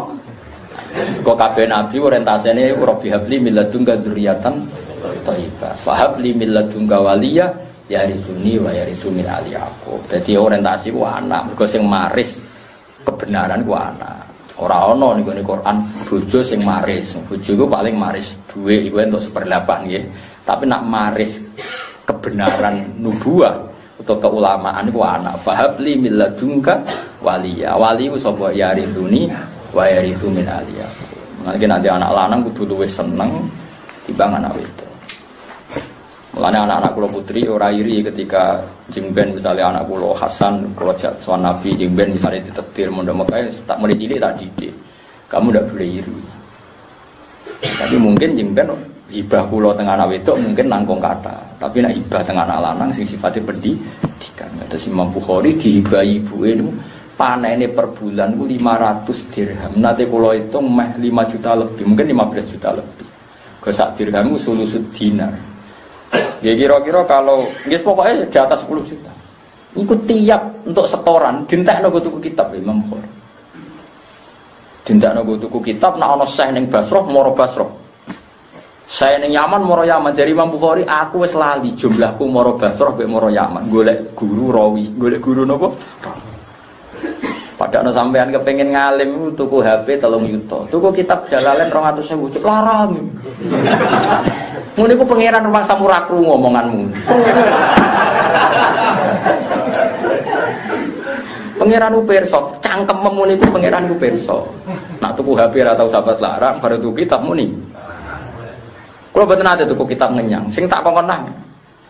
Kok kabeh nabi orientasine rabbi habli min ladunka dzurriatan thayyibah. Fahabli min ladunka waliya yarisuni wa yarisu min ali yaqub. Dadi orientasi ku anak, mergo sing maris kebenaran ku anak. Ora ana niku Quran bojo sing maris. Bojo ku paling maris dhuwit iku entuk 1/8 nggih. Tapi nak maris kebenaran nubuah atau keulamaan itu anak fahabli min ladunka waliya wali ku sapa yarithuni wa yarithu min aliya. Nanti anak lanang kudu luwih seneng timbang anak wedok. Mulane anak-anak kula putri ora iri ketika jengben misalnya anak kula Hasan, kula sowan Nabi jengben misalnya ditetir mondok Mekah tak mulai cilik tak didik. Kamu ndak boleh iri. Tapi mungkin jengben hibah kula teng anak wedok mungkin nangkong kata. Tapi nek hibah teng anak lanang sing sifatnya pendidikan. Terus Imam Bukhari dihibahi ibuke niku panene per bulan ku 500 dirham. Nate kula hitung meh 5 juta lebih, mungkin 15 juta lebih. Sak dirham ku sulusud dinar. Ya kira-kira kalau nggih pokoknya di atas 10 juta. Iku tiap untuk setoran dintekno go tuku kitab Imam Bukhari. Dintekno go tuku kitab nek ana Syekh ning Basrah moro Basrah. Saya ning Yaman moro Yaman jari Imam Bukhari aku wis lali jumlahku moro Basrah mek moro Yaman. Golek guru rawi, golek guru napa? Padahal sampean kepengen ngalim tuku HP 3 juta. Tuku kitab Jalalain 200.000 cuk larang. Ngono iku pangeran rumah samurakru ngomonganmu. Pangeran ku pirsa, cangkemmu niku pangeran ku pirsa. Nak tuku HP ra tau sahabat larang, baru tuku kitab muni. Kula mboten ate tuku kitab nenyang, sing tak kongkon nang.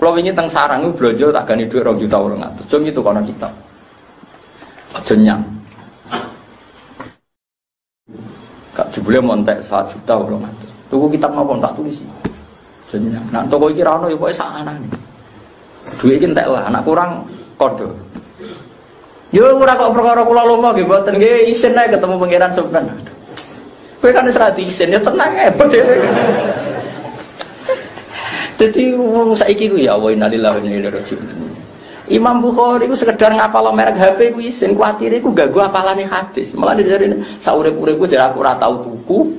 Kula wingi teng sarang ku blojo tak gani dhuwit 2 juta 200. Jom itu kono kitab. Aja nyang. Kak jebule montek 1 juta 200. Tuku kitab napa tak tulisi. Jeneng. Nah toko iki ra ono ya pokoke sakanane. Duwe iki entek lah, anak kurang kodo. Yo ora kok perkara kula lomo nggih mboten nggih isin ae ketemu pangeran sampean. Kowe kan wis ra diisin ya tenang ae dhewe. Dadi wong saiki ku ya wa innalillahi wa inna ilaihi raji'un. Imam Bukhari ku sekedar ngapal merek HP ku isin, kuwatire ku ganggu apalane hadis. Malah jarine saurip-uripku dhewe aku ora tau tuku.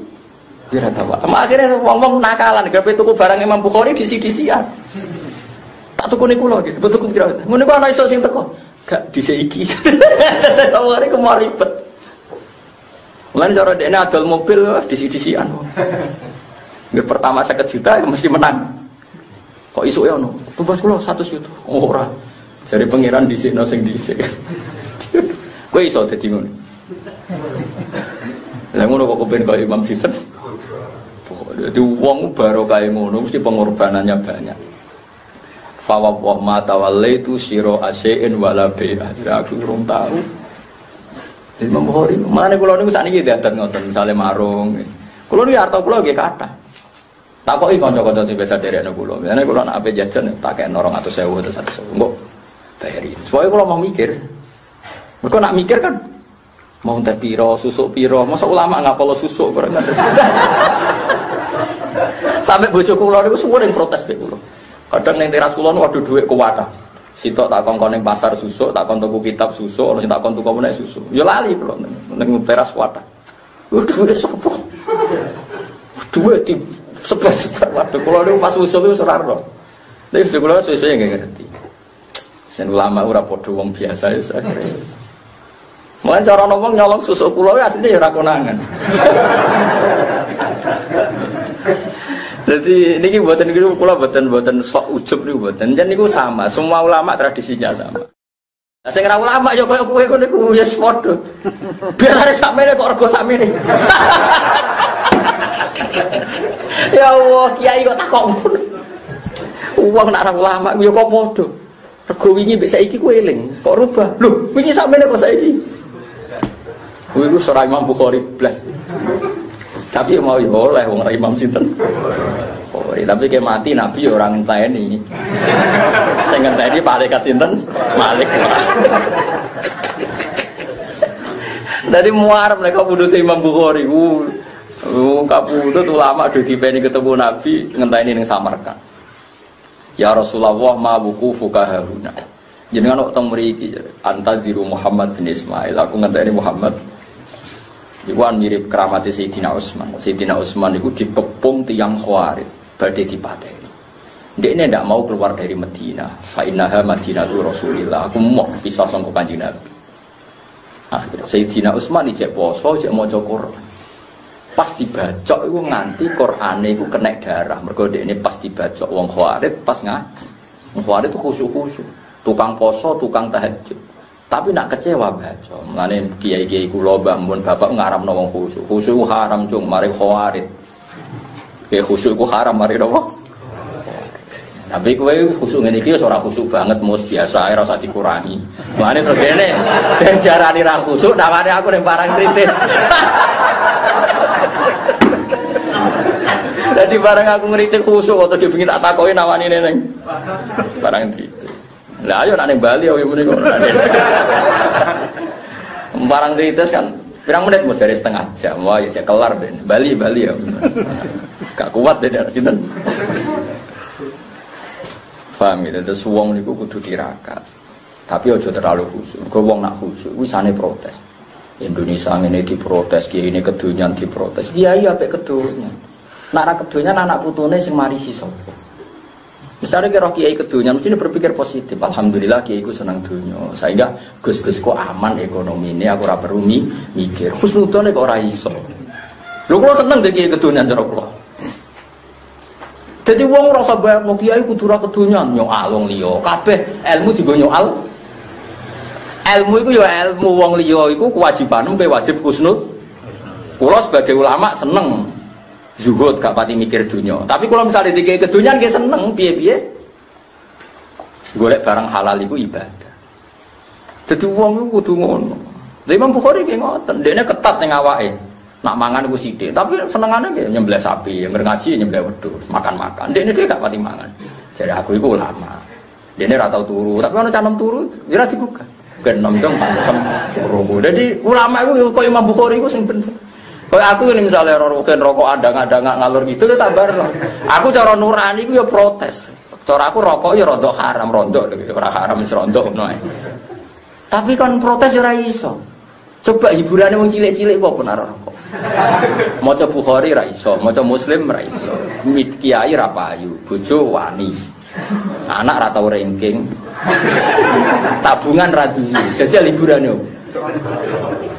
Ora tau. Akhirnya wong-wong nakalan gawe tuku barang Imam Bukhari disi-disian. Tak tukune kula iki, tuku kira. Ngono kok ana iso sing teko. Gak dhisik iki. Awake ku mau ribet. Lan cara dekne adol mobil disi-disian. Nggih pertama 50 juta mesti menang. Kok isuke ono? Tumbas kula 100 juta. Ora. Jare pangeran dhisikno sing dhisik. Kowe iso dadi ngono. Lah ngono kok kepen kaya Imam Sinten. Jadi uang baru kayak ngono mesti pengorbanannya banyak. Fawwah mata walaitu siro asein wala bi'ah. Aku belum tahu. Imam Bukhari. Mana kalau ni misalnya kita datang ngotot misalnya marung. Kalau ni harta kalau kita kata. Tak kok ikon cocok sih biasa dari anak pulau. Misalnya kalau nak apa jajan tak kayak norong atau sewu atau 100.000. Enggak bayarin. Soalnya kalau mau mikir, mereka nak mikir kan. Mau teh piro, susuk piro. Masa ulama nggak perlu susuk barang. Sampai bojo kula niku suwun ning protes be kula. Kadang ning teras kula waduh dhuwit kuwatah. Sitok tak kongkon ning pasar susuk, tak kon tuku kitab susuk, ono sing tak kon tuku meneh susuk. Ya lali kula ning teras kuwatah. Dhuwit sapa? Dhuwit di sebar-sebar waduh kula niku pas susuk iku ora ro. Nek kula suwe-suwe nggih ngerti. Sen ulama ora padha wong biasa ya sakjane. Mulane cara ngomong nyolong susuk kula asline ya ora konangan. Jadi niki buatan niku kula buatan sok ujub niku buatan. Jan niku sama, semua ulama tradisinya sama. Lah sing ora ulama ya koyo kowe niku ya padha. Biar arek sakmene kok rego sakmene. Ya Allah, kiai kok takok ngono. Wong nek ora ulama ya kok padha. Rego wingi mbek saiki ku eling, kok rubah. Lho, wingi sakmene kok saiki. Kuwi ku ora Imam Bukhari blas. Tapi mau ya oleh wong Imam sinten. Tapi kayak mati Nabi orang ngenteni. Sing ngenteni malaikat sinten? Malik. Dari muar mereka budut Imam Bukhari. Kabudut ulama do dipeni ketemu Nabi ngenteni ning Samarkand. Ya Rasulullah ma buku fuqahuna. Jenengan kok teng mriki antadiru Muhammad bin Ismail. Aku ngenteni Muhammad. Iwan mirip keramati Sayyidina Utsman. Sayyidina Utsman itu dikepung tiang Khawarij badhe dipateni. Ndekne ndak mau keluar dari Madinah. Fa innaha Madinatu Rasulillah. Aku mau pisah saka Kanjeng Nabi. Akhirnya Sayyidina Utsman ijek poso, ijek maca Quran. Pas dibacok iku nganti Qur'ane iku kena darah. Mergo ndekne pas dibacok wong Khawarij pas ngaji. Wong Khawarij itu khusyuk-khusyuk. Tukang poso, tukang tahajud. Tapi nak kecewa baca. Mulane kiai-kiai kula mbah mun bapak ngaramno wong khusyuk. Khusyuk haram cung mari Khawarij. Khusyuk ku haram mari napa? Tapi kowe khusuk ngene iki ora khusuk banget mus biasa ora usah dikurangi. Mulane terus kene den jarani ra khusuk tawane aku ning barang kritis. Dadi barang aku ngritik khusuk atau dipengin tak takoki nawani ning barang kritis. Lah ayo nek ning Bali yo muni kok. Barang kritis kan pirang menit mus dari setengah jam. Wah ya cek kelar ben. Bali ya. Gak kuat deh dari sinten. Paham ya, terus wong niku kudu tirakat. Tapi aja terlalu khusyuk. Kok wong nak khusyuk kuwi sane protes. Indonesia ngene diprotes, kiai ini kedonyan diprotes. Kiai apik kedonyan. Nak ra kedonyan anak putune sing marisi sapa. Misalnya kira kiai kedonyan mesti berpikir positif. Alhamdulillah kiai ku seneng donya. Sehingga Gus-gus kok aman ekonomi ini aku ora perlu mikir. Husnudone kok ora iso. Lho kula seneng kiai kedonyan cara kula. Jadi wong ora usah bayar kiai kudu ra kedonyan nyoal wong liya. Kabeh ilmu digo nyoal. Ilmu iku ya ilmu wong liya iku kewajibanmu kowe wajib husnud. Kula sebagai ulama seneng zuhud gak pati mikir dunya. Tapi kalau misalnya dikai kedonyan nggih seneng piye-piye. Golek barang halal iku ibadah. Jadi wong iku kudu ngono. Lha Imam Bukhari nggih ngoten, dekne ketat ning awake. Nak mangan iku sithik, tapi senengane nggih nyembelih sapi, ngaji nyembelih wedhus, makan-makan. Dekne dhewe gak pati mangan. Jadi aku iku ulama. Dekne ra tau turu, tapi ana canem turu, ora digugah. Genom dong pancem turu. Jadi ulama iku koyo Imam Bukhari iku sing bener. Koyo aku ini misalnya roken rokok adang-adang ngalur gitu lho tabar. Aku cara nurani iku ya protes. Cara aku rokok ya rondok haram, rondok ora haram wis rondok ngono ae. Tapi kan protes ora iso. Coba hiburane wong cilik-cilik apa pun ora rokok. Maca Bukhari ra iso, maca Muslim ra iso. Kiai ra payu, bojo wani. Anak ra tau ranking. Tabungan ra duwe. Jajal liburane.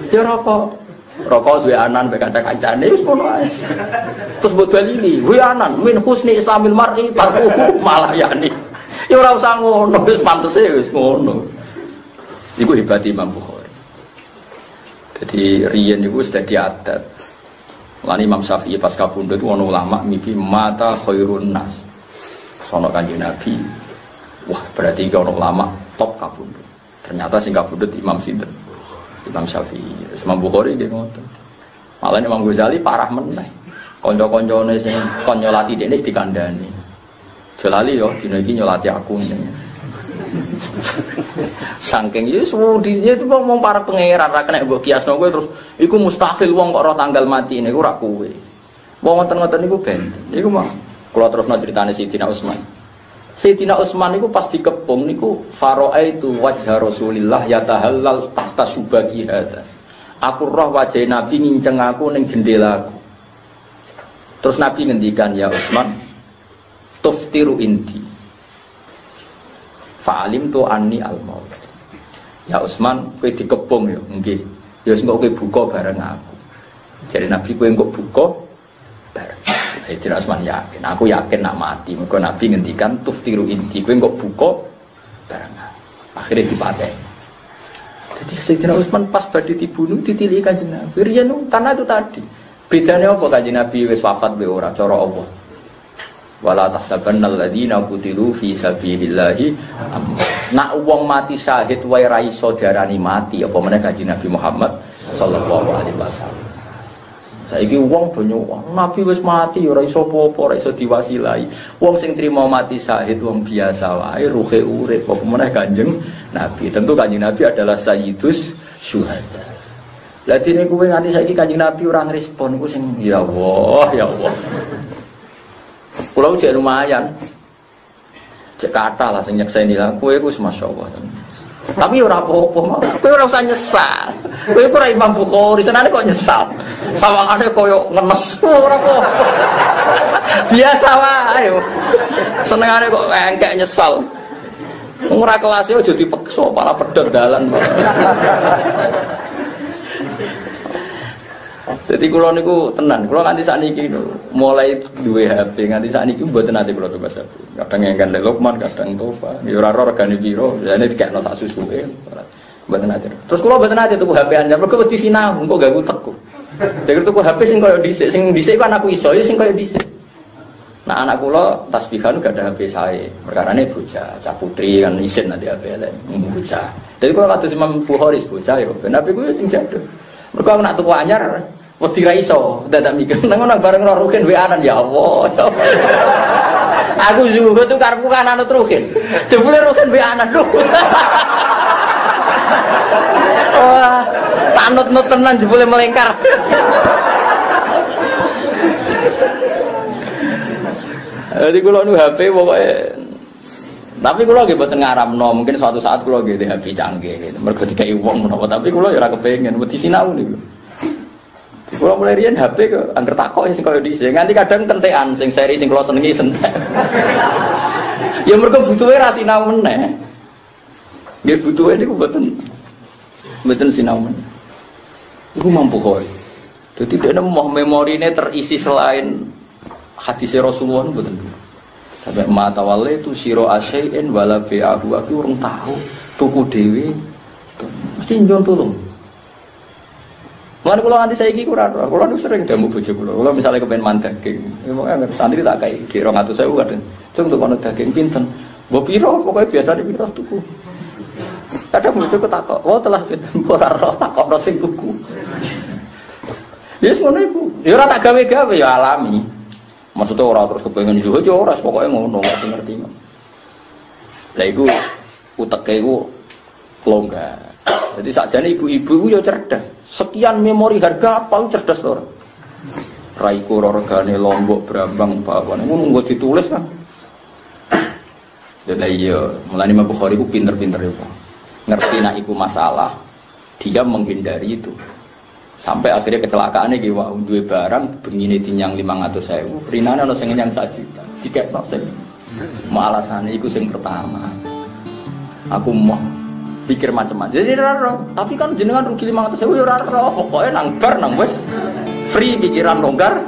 Ya rokok. Rokok duwe anan mek kanca-kancane wis ngono ae. Terus mbok dalili, "Wi anan min husni islamil mar'i tarkuhu malayani." Ya ora usah ngono, wis pantese wis ngono. Iku hebat Imam Bukhari. Jadi riyen niku wis dadi adat. Lan Imam Syafi'i pas kapundhut ono ulama mimpi mata khairun nas. Sono Kanjeng Nabi. Wah, berarti ono ulama top kapundhut. Ternyata sing kapundhut Imam sinten? Imam Syafi'i. Imam Bukhari nggih ngoten. Malah Imam Ghazali parah meneh. Kanca-kancane sing kon nyolati dene dikandani. Jalali yo dina iki nyolati aku ngene. Saking iki suwudine itu wong para pangeran ra kena mbok kiasno kowe terus iku mustahil wong kok ora tanggal mati niku ora kowe. Wong ngoten-ngoten niku ben. Iku mah kula terusno critane Sayyidina Utsman. Sayyidina Utsman niku pas dikepung niku faraitu wajha Rasulillah yatahallal tahta subaki hada. Aku roh wajah Nabi nginceng aku ning jendelaku. Terus Nabi ngendikan ya Utsman tuftiru inti. Fa'alim tu anni al-maut. Ya Utsman, kowe dikepung ya, nggih. Ya sing kowe buka bareng aku. Jadi Nabi kowe engko buka bareng. Sayyidina Utsman yakin, aku yakin nak mati. Mergo Nabi ngendikan tuftiru inti, kowe engko buka bareng aku. Akhirnya dipateni. Jadi Sayyidina Utsman pas badhe dibunuh ditiliki Kanjeng Nabi. Riyen karena itu tadi. Bedane apa Kanjeng Nabi wis wafat be ora cara Allah. Wala tahsabannal ladzina qutilu fi sabilillahi nak wong mati syahid wae ra iso diarani mati apa meneh Kanjeng Nabi Muhammad sallallahu alaihi wasallam. Saiki wong banyak Nabi wis mati ora iso apa-apa ora iso diwasilai. Wong sing trimo mati syahid wong biasa wae ruhe urip apa meneh Kanjeng Nabi. Tentu Kanjeng Nabi adalah sayyidus syuhada. Lah dene kowe nganti saiki Kanjeng Nabi ora ngrespon iku sing ya Allah ya Allah. Kalau cek lumayan, cek kata lah sing nyekseni lah. Kue ku masyaallah. Tapi ora apa-apa mah. Kue ora usah nyesal. Kue ora Imam Bukhari, senane kok nyesal. Sawangane koyo ngenes ora apa. Biasa wae. Senengane kok engkek nyesal. Ora kelas e aja dipeksa, malah pedhot dalan. Jadi kula niku tenan, kula nganti sakniki mulai duwe HP nganti sakniki mboten nate kula tugas HP. Kadang engken Lukman, kadang Tofa, ya ora ora regane piro, jane dikekno sak susuke. Mboten nate. Terus kula mboten nate tuku HP anyar, mergo wedi sinau, engko gak utekku. Dhewe tuku HP sing koyo dhisik, sing dhisik kan aku iso, ya sing koyo dhisik. Nah anak kula tasbihan gak ada HP saya. Perkarane bocah, cah putri kan isin nanti HP elek, bocah. Jadi kalau kados Imam Bukhari bocah ya ben HP kuwi sing jadul. Mergo aku nak tuku anyar wedi ra iso, dadak mikir nang ngono bareng ora rugen WA-an ya Allah. Aku zuhud tuh karepku kan anut rugen. Jebule rugen WA-an lho. Wah, tanut-nut tenan jebule melingkar. Jadi kalau nu HP pokoknya, tapi kalau lagi buat ngaramno, mungkin suatu saat kalau lagi di HP canggih, gitu. Mereka dikai uang menapa, tapi kalau ya ora kepengen, buat sinau nih. Kalau mulai rian HP ke, angker takok sing koyo dhisik, nganti kadang kentekan sing seri sing kula senengi sentek. Ya mereka butuhe ra sinau meneh. Nggih butuhe niku mboten sinau meneh. Iku mampu kowe. Jadi dia mau memorine terisi selain hadis Rasulullah betul. Sampai mata wale itu siro asy'in wala bi'ahu aku urung tahu tuku dhewe mesti njon tulung. Mulane kula nganti saiki ora kula nu sering damu bojo kula. Kula misale kepen mangan daging, pokoke santri tak kai 200.000 kadang. Cung tukono daging pinten? Mbok piro pokoke biasane piro tuku. Kadang bojo ketakok, "Oh telah pinten ora roh takok sing tuku." Yes ngono iku. Ya ora tak gawe-gawe ya alami. Maksudnya orang terus kepengen juga, ya orang pokoknya ngono ngerti. Lah iku uteke iku longgar. Jadi sakjane ibu-ibu ya cerdas. Sekian memori harga apa cerdas to ora? Raiku regane Lombok Brambang Pawon. Ngono nggo ditulis kan. Ya iya, mulane Imam Bukhari iku pinter-pinter iku. Ngerti nek iku masalah, dia menghindari itu. Sampai akhirnya kecelakaannya gitu, wah duwe barang begini tinyang 500.000, rinane ono sing nyang 1 juta. Dikekno sing. Alasane iku sing pertama. Aku mau pikir macam-macam. Jadi ora, tapi kan jenengan rugi 500.000 ya ora, pokoke nang bar nang wis free pikiran longgar.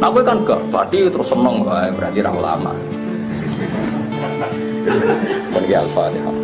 Nah kowe kan gak berarti terus seneng wae, berarti ra ulama. Bagi Al-Fatihah.